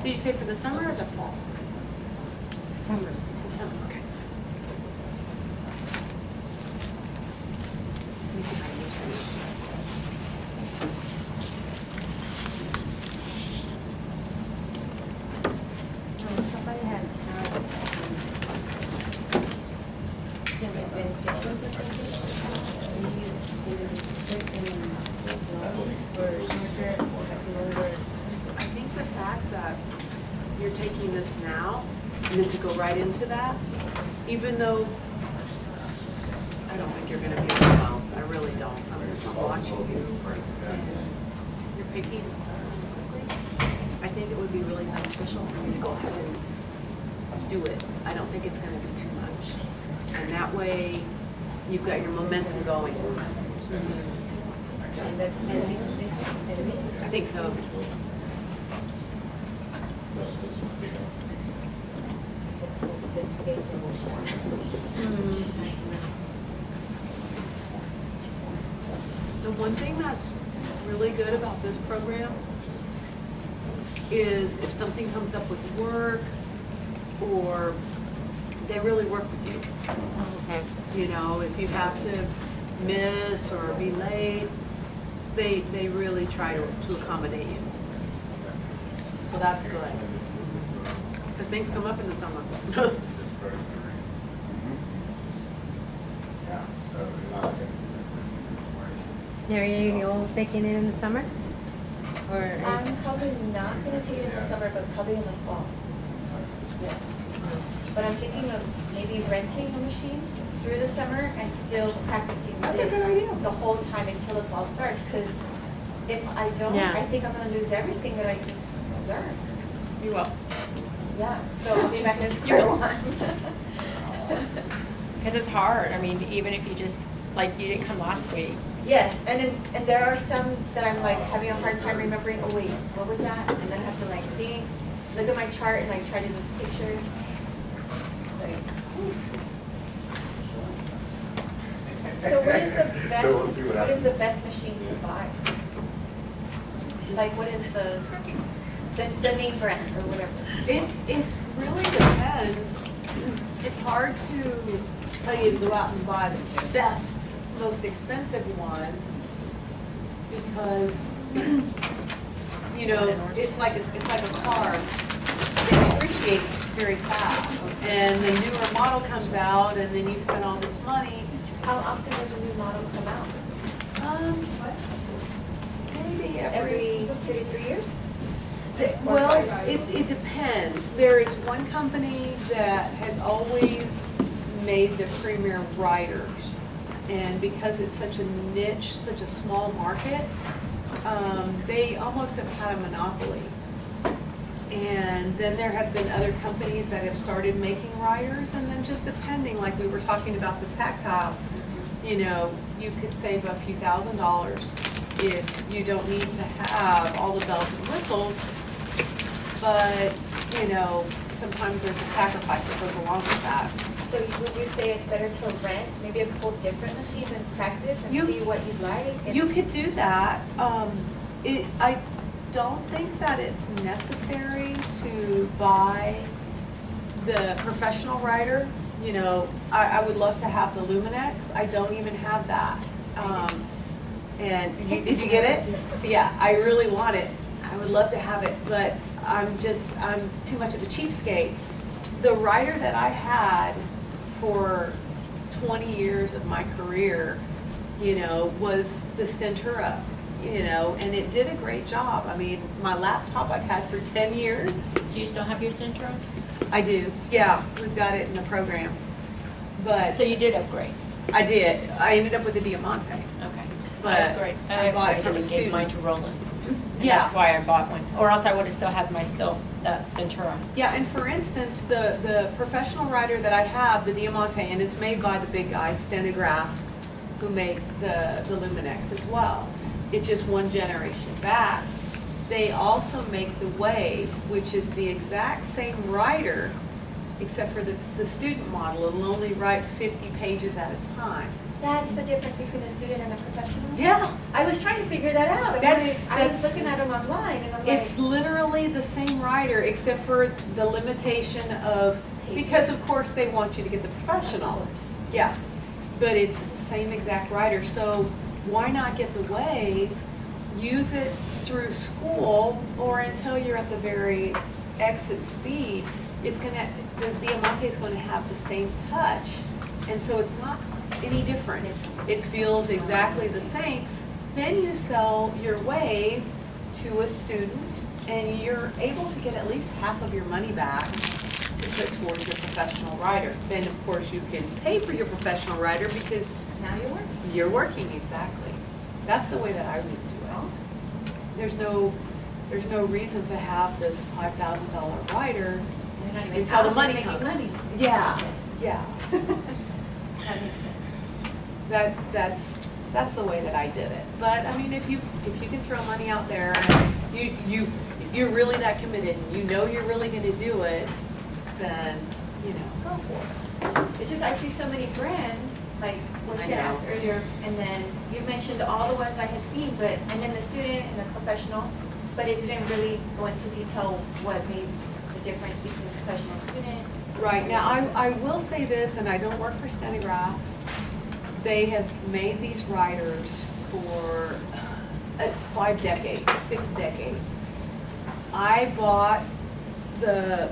Did you say for the summer or the fall? Summer. The summer, okay. Let me see if I can use that. Somebody had I think the fact that you're taking this now and then to go right into that, even though I don't think you're going to be overwhelmed, I really don't. I'm watching you and you're picking this up quickly. I think it would be really beneficial for you to go ahead and do it. I don't think it's going to be too much. And that way you've got your momentum going. I think so. The one thing that's really good about this program is if something comes up with work or they really work with you. Okay. You know, if you have to miss or be late, they really try to accommodate you. So that's good. Because things come up in the summer. Are you all taking it in the summer? Or I'm probably not going to take it in the summer, but probably in the fall. Yeah. But I'm thinking of maybe renting a machine through the summer and still practicing this the whole time until the fall starts. Because if I don't, Yeah. I think I'm going to lose everything that I just learned. You will. Yeah, so I'll be back in square one. Because it's hard. I mean, even if you just, like, you didn't come last week. Yeah, and there are some that I'm like having a hard time remembering, oh wait, what was that? And then I have to like think, look at my chart and like try to do this picture. Like, so what is the best, So we'll see what what is happens. the best machine to buy? Like what is the name brand or whatever? It really depends. It's hard to tell you to go out and buy the best, most expensive one because you know it's like a car. They depreciate very fast, and the newer model comes out, and then you spend all this money. How often does a new model come out? Maybe Every 2 to 3 years? Well, it depends. There is one company that has always made the premier riders. And because it's such a niche, such a small market, they almost have had a monopoly. And then there have been other companies that have started making riders, and then just depending, like we were talking about the tactile, you know, you could save a few $1,000s if you don't need to have all the bells and whistles. But, you know, sometimes there's a sacrifice that goes along with that. So would you say it's better to rent maybe a couple different machines and practice and You- see what you like? And You could do that. don't think that it's necessary to buy the professional writer. You know, I would love to have the Luminex. I don't even have that. And did you get it? Yeah, I really want it. I would love to have it, but I'm too much of a cheapskate. The writer that I had for 20 years of my career, you know, was the Stentura, you know, and it did a great job. I mean, my laptop I've had for 10 years. Do you still have your Centro? I do, yeah, we've got it in the program. But So you did upgrade? I did. I ended up with a Diamante. Okay. But Great. I bought it from a Gave student. mine to Roland. And Yeah. that's why I bought one. Or else I would have still had my Stentura. Yeah, and for instance, the professional writer that I have, the Diamante, and it's made by the big guys, Stenograph, who make the Luminex as well. It's just one generation back. They also make the Wave, which is the exact same writer, except for the student model. It'll only write 50 pages at a time. That's the difference between a student and a professional? Yeah. I was trying to figure that out. I was looking at them online and I'm like. It's literally the same writer, except for the limitation of, because of course they want you to get the professional. Yeah, but it's the same exact writer, so why not get the Wave, use it through school, or until you're at the very exit speed, the Diamante is going to have the same touch, and so it's not any different. It feels exactly the same. Then you sell your Wave to a student, and you're able to get at least half of your money back to put towards your professional writer. Then, of course, you can pay for your professional writer because Now you're working. you're working, exactly. That's the way that I would do it. There's no reason to have this $5,000 writer You're not even until the out money there making comes. money. Yeah, Yes. yeah. That makes sense. That's the way that I did it. But I mean, if you can throw money out there, and if you're really that committed, and you know you're really going to do it, then go for it. It's just, I see so many brands, like what I you had know. asked earlier, and then you mentioned all the ones I had seen, and then the student and the professional, but it didn't really go into detail what made the difference between professional and student. Right, now I will say this, and I don't work for Stenograph. They have made these writers for 5 decades, 6 decades. I bought a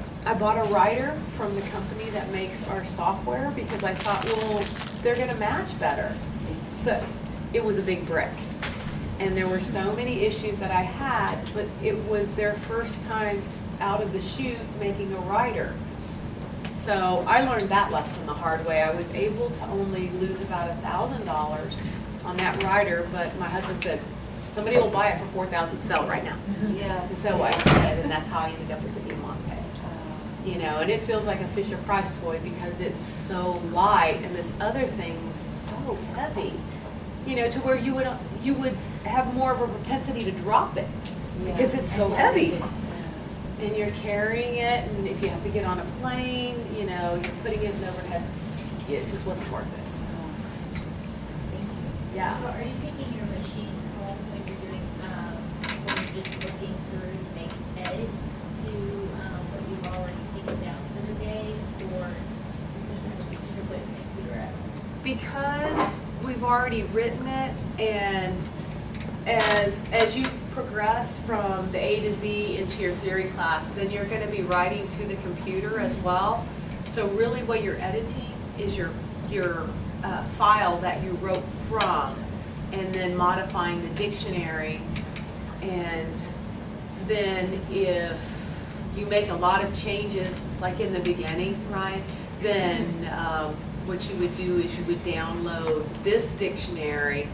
writer from the company that makes our software because I thought, well, they're gonna match better. So it was a big brick. And there were so many issues that I had, but it was their first time out of the chute making a writer. So I learned that lesson the hard way. I was able to only lose about $1,000 on that writer, but my husband said, somebody will buy it for $4,000, sell it right now. Yeah. And so I did, and that's how I ended up with the Diamante. And it feels like a Fisher-Price toy because it's so light, and this other thing's so heavy, to where you would have more of a propensity to drop it because it's so heavy. And you're carrying it, and if you have to get on a plane, you're putting it in overhead. It just wasn't worth it. Yeah. So are you taking your machine home when you're doing, when you're just looking through to make edits to what you've already taken down for the day, or you're putting the computer at? Because we've already written it, and as you progress from the A to Z into your theory class, then you're going to be writing to the computer as well. So really what you're editing is your file that you wrote from, and then modifying the dictionary. And then if you make a lot of changes, like in the beginning, right, then what you would do is you would download this dictionary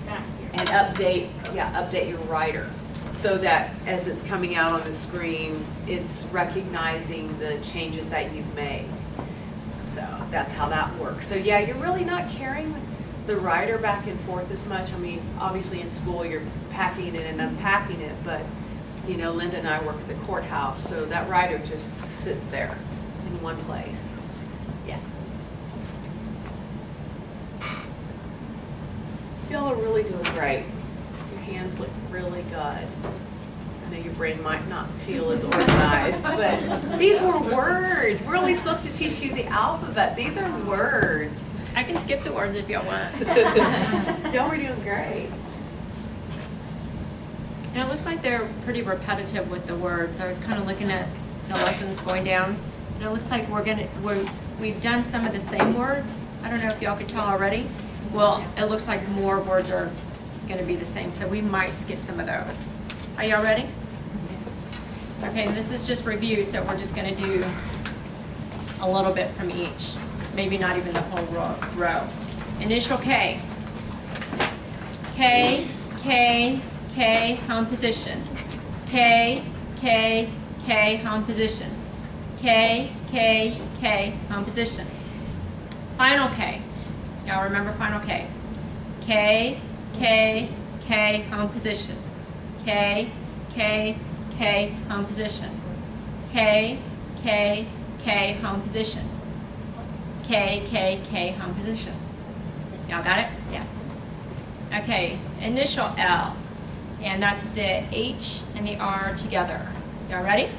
and update your writer, so that as it's coming out on the screen, it's recognizing the changes that you've made. So that's how that works. So yeah, you're really not carrying the writer back and forth as much. I mean, obviously in school you're packing it and unpacking it, but Linda and I work at the courthouse, so that writer just sits there in one place. Yeah. Y'all are really doing great. Your hands look really good. I know your brain might not feel as organized, but these were words. We're only supposed to teach you the alphabet. These are words. I can skip the words if y'all want. Y'all were doing great. And it looks like they're pretty repetitive with the words. I was kind of looking at the lessons going down, and it looks like we've done some of the same words. I don't know if y'all could tell already. Well, it looks like more words are going to be the same, so we might skip some of those. Are y'all ready? Okay, and this is just review, so we're just going to do a little bit from each. Maybe not even the whole row. Initial K. K, K, K, home position. K, K, K, home position. K, K, K, home position. Final K. Y'all remember final K? K, K, K, home position. K, K, K, home position. K, K, K, home position. K, K, K, home position. Y'all got it? Yeah. Okay, initial L. And that's the H and the R together. Y'all ready?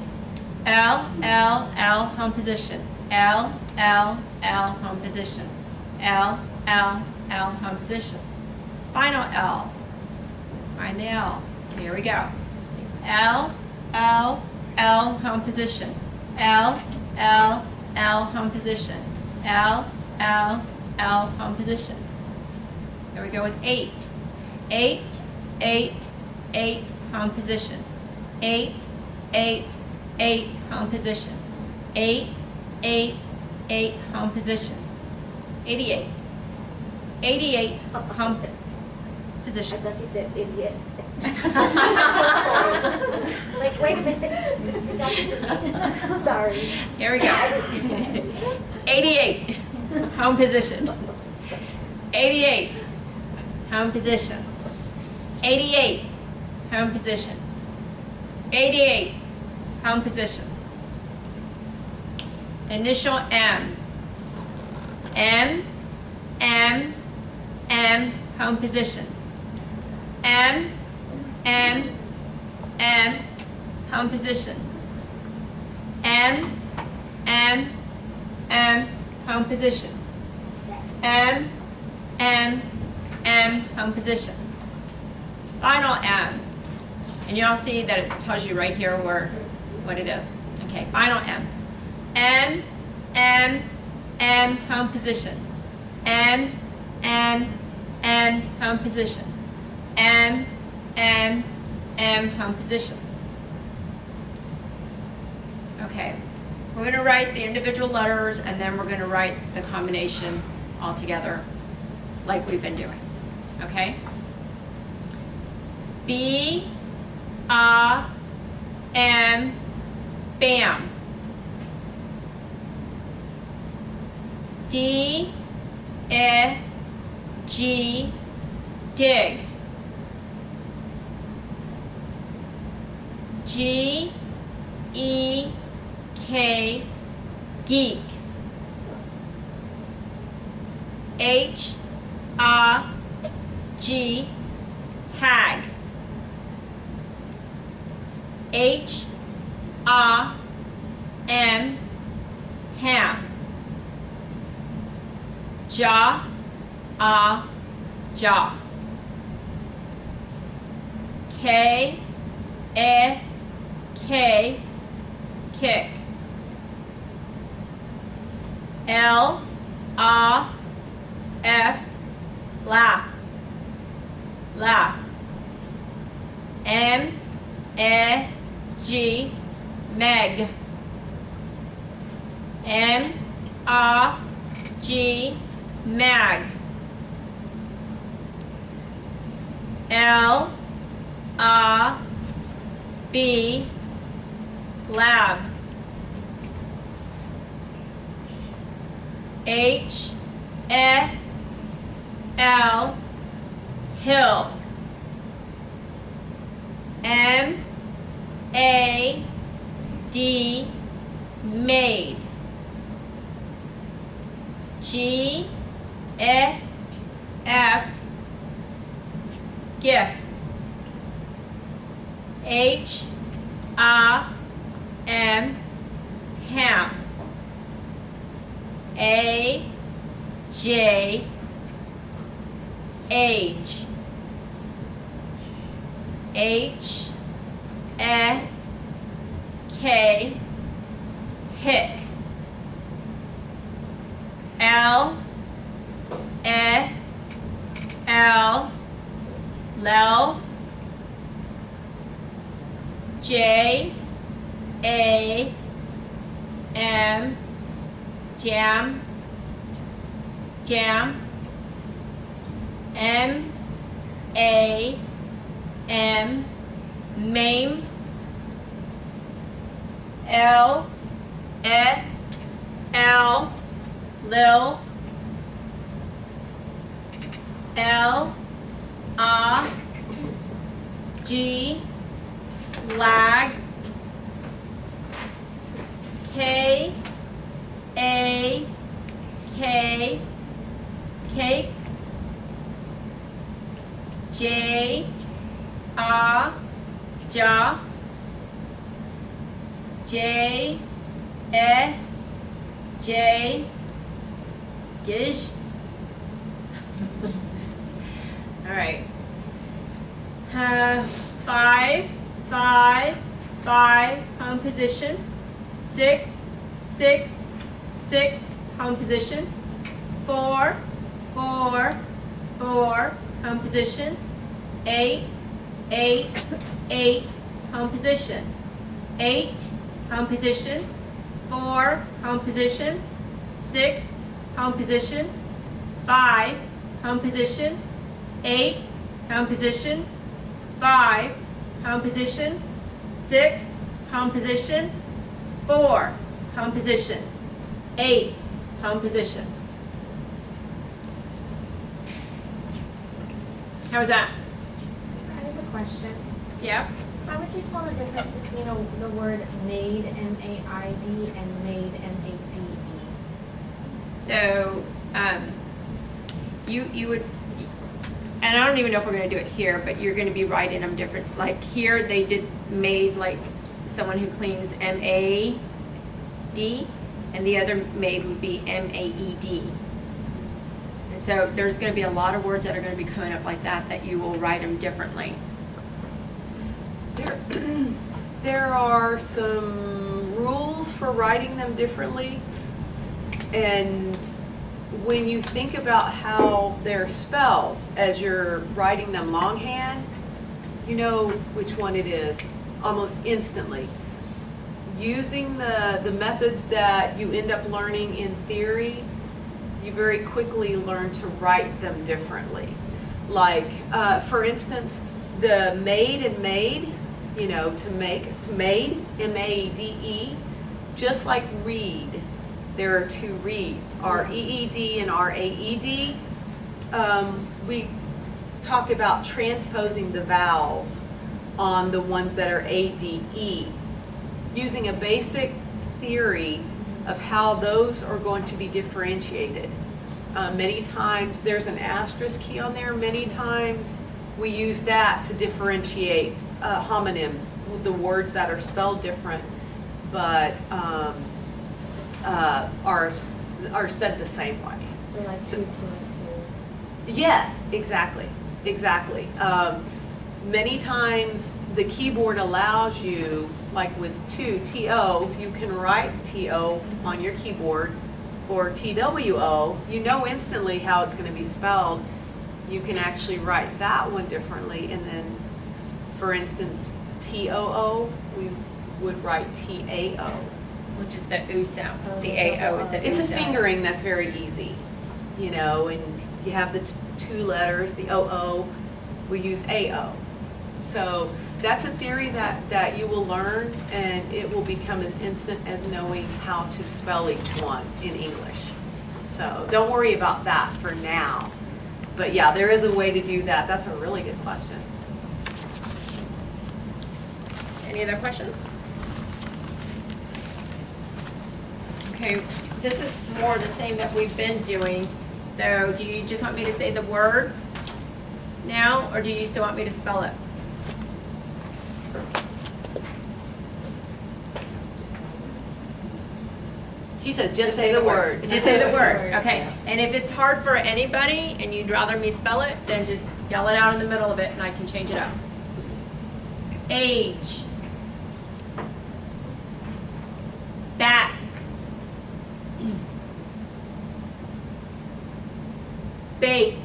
L, L, L, home position. L, L, L, home position. L, L, L, home position. Final L. Find the L. Here we go. L, L, L, home position. L, L, L, home position. L, L, L, home position. Here we go with 8. 8, 8, 8, home position. 8, 8, 8, home position. 8, 8, 8, home position. 88. 88, home position. I thought you said idiot. Like, wait a minute. Sorry. Here we go. 88, home position. 88, home position. 88, home position. 88, home position. Initial M. M, M, M, home position. M, M, M, home position. M, M, M, home position. M, M, M, home position. Final M. And you all see that it tells you right here what it is. Okay, final M. M, M, M, home position. M, M, M, home position. M, M, M, home position. Okay, we're going to write the individual letters and then we're going to write the combination all together like we've been doing. Okay? B, A, M, bam. D, E, G, dig. G, E, K, geek. H, A, G, hag. H, A, M, ham. Ja, a, jaw. K, E, K, kick. L, A, F, laugh. Laugh. M, E, G, meg. M, A, G, mag. L, A, B, lab. H, E, L, hill. M, A, D, maid. G, E, F, gift. H, M, ham. A, J, age. H, E, K, hick. L, E, L, lel. J, A, M, jam, jam. M, A, M, maim. L, E, L, lil. L, G, lag. K, A, K, cake. J, ja. J, J, gish. All right. 5, 5, 5, home position. 6, 6, 6, home position. 4, 4, 4, home position. 8, 8, 8, home position. 8, home position. 4, home position. 6, home position. 5, home position. 8, home position. 5, home position. 6, home position. 4, home position. 8, home position. How was that? I have a question. Yeah? How would you tell the difference between the word made, M-A-I-D, and made, M-A-D-E? So, you would, and I don't even know if we're going to do it here, but you're going to be writing them different. Like here, they did made like someone who cleans M-A-D, and the other maid would be M-A-E-D. And so there's going to be a lot of words that are going to be coming up like that you will write them differently. There are some rules for writing them differently, and when you think about how they're spelled as you're writing them longhand, you know which one it is almost instantly. Using the methods that you end up learning in theory, you very quickly learn to write them differently. Like, for instance, the made and made, you know, to make, to made, M-A-D-E, just like read, there are two reads, R-E-E-D and R-A-E-D. We talk about transposing the vowels on the ones that are A-D-E, using a basic theory of how those are going to be differentiated. Many times there's an asterisk key on there. Many times we use that to differentiate homonyms, the words that are spelled different but are said the same way. So like two, two, and two. Yes, exactly, exactly. Many times the keyboard allows you, like with T-O, you can write T-O on your keyboard, or T-W-O, you know instantly how it's going to be spelled. You can actually write that one differently, and then, for instance, T-O-O, we would write T-A-O. Which is the oo sound. The A-O is the oo It's a sound. fingering that's very easy, you know, and you have the two letters, the O-O, we use A-O. So that's a theory that you will learn, and it will become as instant as knowing how to spell each one in English. So don't worry about that for now. But yeah, there is a way to do that. That's a really good question. Any other questions? Okay, this is more the same that we've been doing. So do you just want me to say the word now, or do you still want me to spell it? She said, just say the word. Just say the word, okay. And if it's hard for anybody and you'd rather me spell it, then just yell it out in the middle of it and I can change it up. Age. Back. Bake.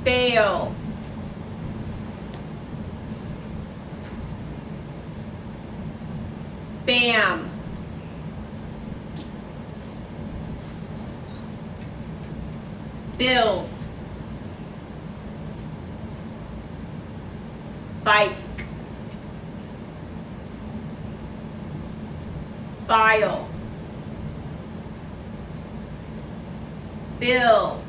Bail. Bam. Build. Bike. Bile. Bill.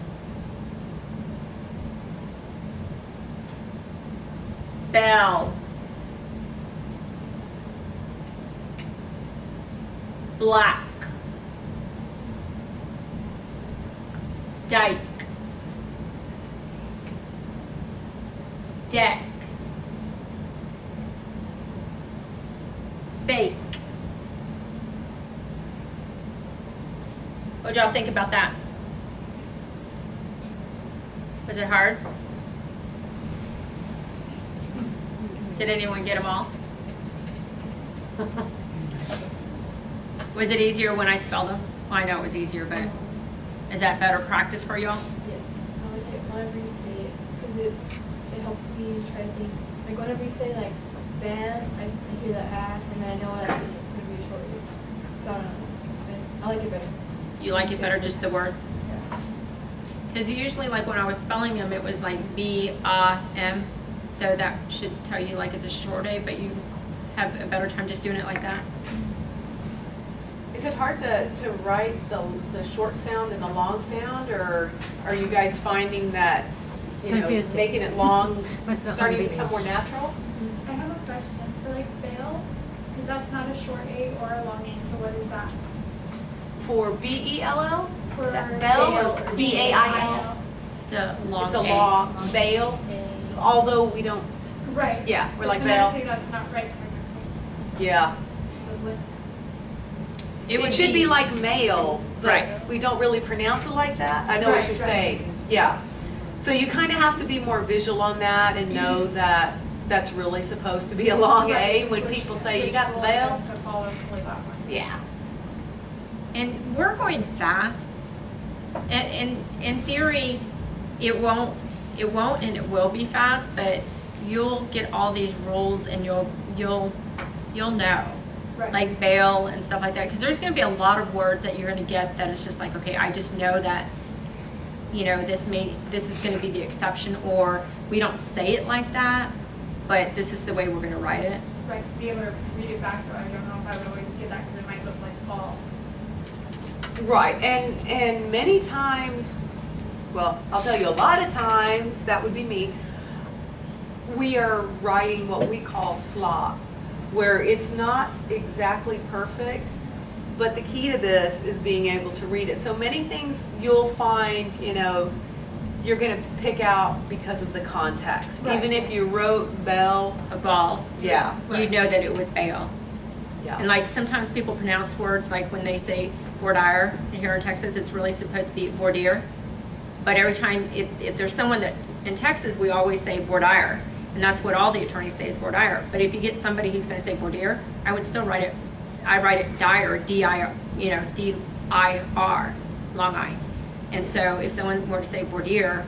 Bell. Black. Dike. Deck. Fake. What'd y'all think about that? Was it hard? Did anyone get them all? Was it easier when I spelled them? Well, I know it was easier, but is that better practice for y'all? Yes, I like it whenever you say it, because it helps me try to think. Like whenever you say like bam, I hear the and then I know that it's going to be a short word. So I don't know. I like it better. You like it better, just the words? Yeah. Because usually, like when I was spelling them, it was like B-A-M, so that should tell you like it's a short A, but you have a better time just doing it like that. Is it hard to write the short sound and the long sound, or are you guys finding that, you know, Confusing. making it long What's the starting to combination? become more natural? I have a question for like bail, because that's not a short A or a long A, so what is that? For B-E-L-L? For That Bell bail or B-A-I-L? It's a long It's a A. law, bail, although we don't, Right. yeah, we're like Phonetically, bail. that's not right technically. Yeah. So what- It should be like male, but Right. we don't really pronounce it like that. I know what Right, you're right. saying. Yeah. So you kind of have to be more visual on that and know that that's really supposed to be a long Right, A when switch- people say, you switch got the role bell? is to follow for that one. Yeah. And we're going fast. And in theory, it won't and it will be fast, but you'll get all these rules and you'll know. Right. Like bail and stuff like that. Because there's going to be a lot of words that you're going to get that it's just like, okay, I just know that, you know, this is going to be the exception, or we don't say it like that, but this is the way we're going to write it. Right, to be able to read it back though, I don't know if I would always get that because it might look like fall. Right. And many times, well, I'll tell you, a lot of times, that would be me, we are writing what we call slop, where it's not exactly perfect, but the key to this is being able to read it. So many things you'll find, you know, you're going to pick out because of the context. Right. Even if you wrote bell, A ball. yeah, You know that it was bail. And yeah, like sometimes people pronounce words like when they say voir dire here in Texas, it's really supposed to be voir dire. But every time, if there's someone that, in Texas, we always say voir dire. And that's what all the attorneys say is voir dire. But if you get somebody who's going to say voir dire, I would still write it, I write it dire, D-I-R, you know, D-I-R, long I. And so if someone were to say voir dire,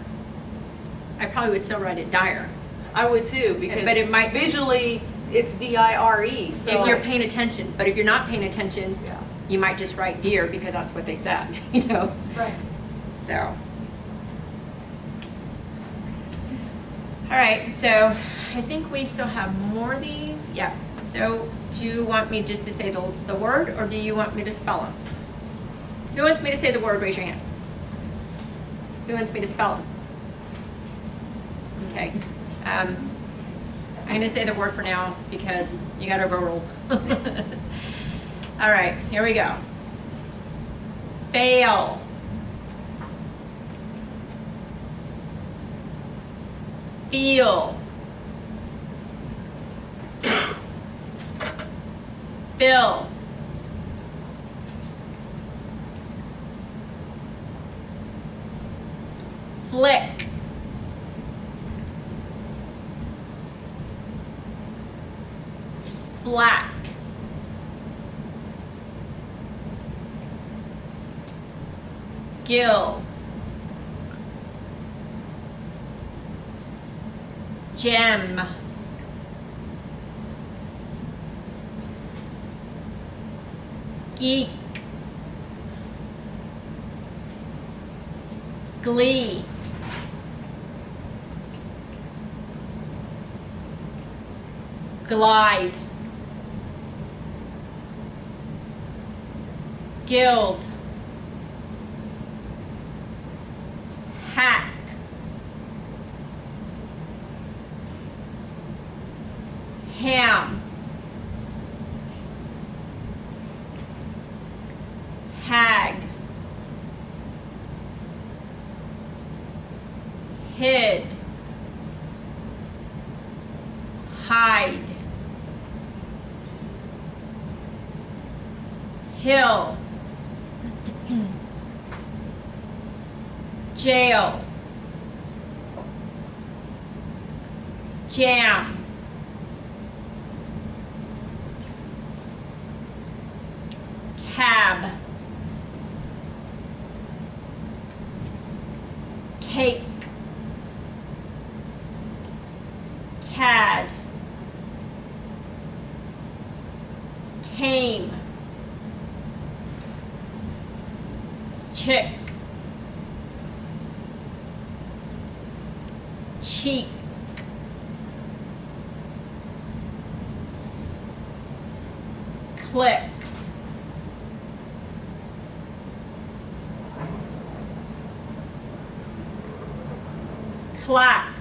I probably would still write it dire. I would too, because But it might- visually it's D-I-R-E. So If you're paying attention. But if you're not paying attention, yeah. you might just write deer because that's what they said, you know? Right. So. All right, so I think we still have more of these. Yeah. So do you want me just to say the word, or do you want me to spell them? Who wants me to say the word? Raise your hand. Who wants me to spell them? Okay. I'm going to say the word for now because you got overruled. All right, here we go. Fail. Feel. fill, flick, flack, gill, gem, geek, glee, glide, guild, hack, ham, hag, hid, hide, hill, jail, jam, cab, cake, cad, came, chick, cheek, click, clack,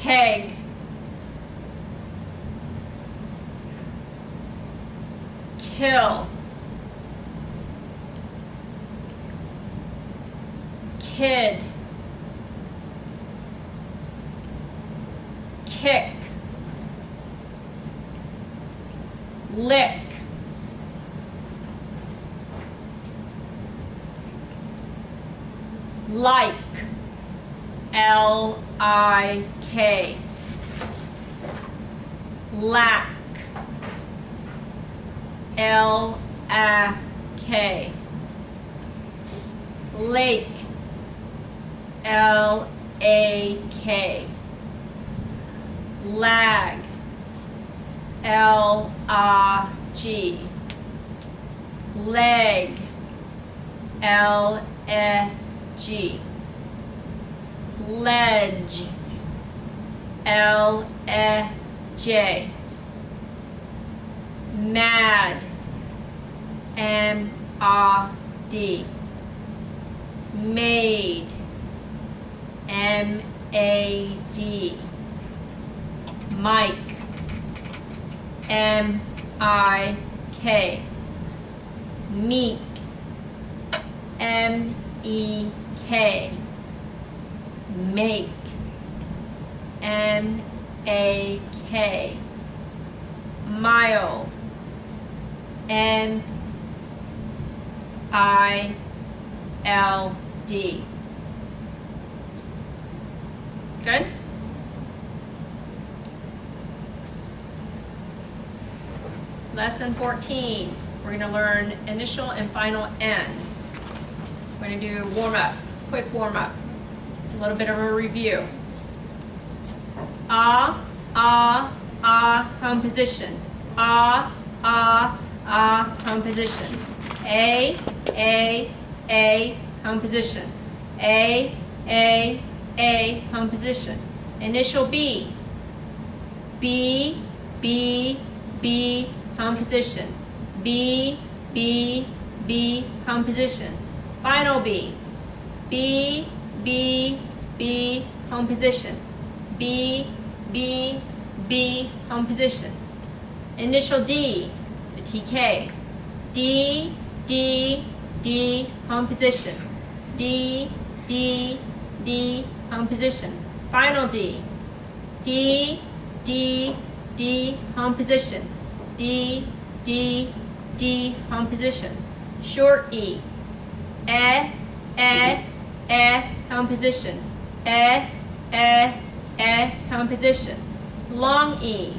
keg, kill, kid, kick, lick, like, L-I-K, lack, L-A-K, lake, L-A-K, lag, L-A-G, leg, L-E-G, ledge, L-E-J, mad, M-A-D, made, M-A-D, Mike, M-I-K, meek, M-E-K, make, M-A-K, mild, M-I-L-D. Good? Lesson 14, we're going to learn initial and final N. We're going to do warm-up, quick warm-up, a little bit of a review. Ah, ah, ah, home position. Ah, ah, ah, home position. A, home position. A, home position. Initial B. B, home position. B, home position. Final B. B, home position. B, home position. Initial D, the TK. D, home position. D, home position. Final D. D, D, D, home position. D, D, D, home position. Short E. E, E, E, home position. E, E, E, home position. Long E.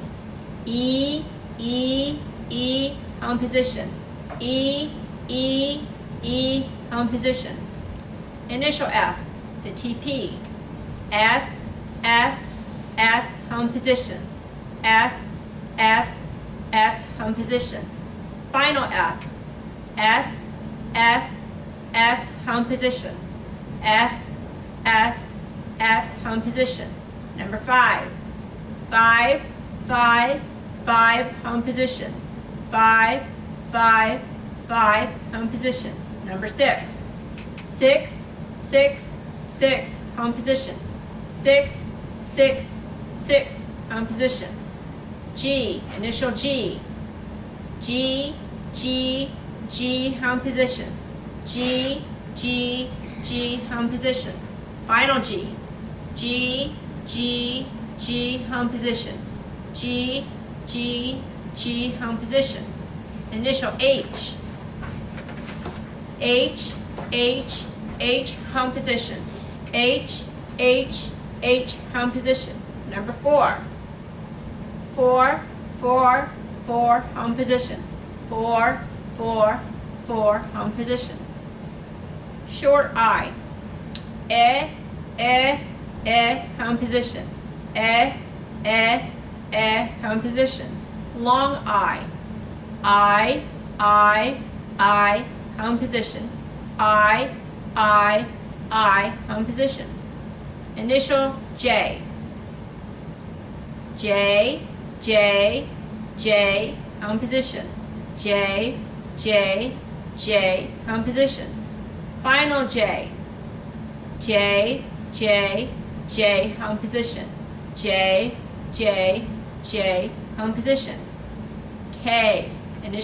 E, E, E, home position. E, E, E, home position. Initial F, the TP. F, F, F, home position. F, F, F, home position. Final F, F, F, F, home position. F, F, F, home position. Number 5, 5, 5, 5, home position. 5, 5, 5, home position. Number 6, 6, 6, 6, home position. 6, 6, 6, home position. G, initial G. G, G, G, home position. G, G, G, home position. Final G. G, G, G, home position. G, G, G, home position. Initial H. H, H, H, home position. H, H, H, home position. Number 4. 4, 4, 4, home position. 4, 4, 4, home position. Short I. Home position. Home position. Long I. I, home position. I, home position. Initial J. J, J, J, home position. J, J, J, home position. Final J. J, J, J, home position. J, J, J, home position. K, initial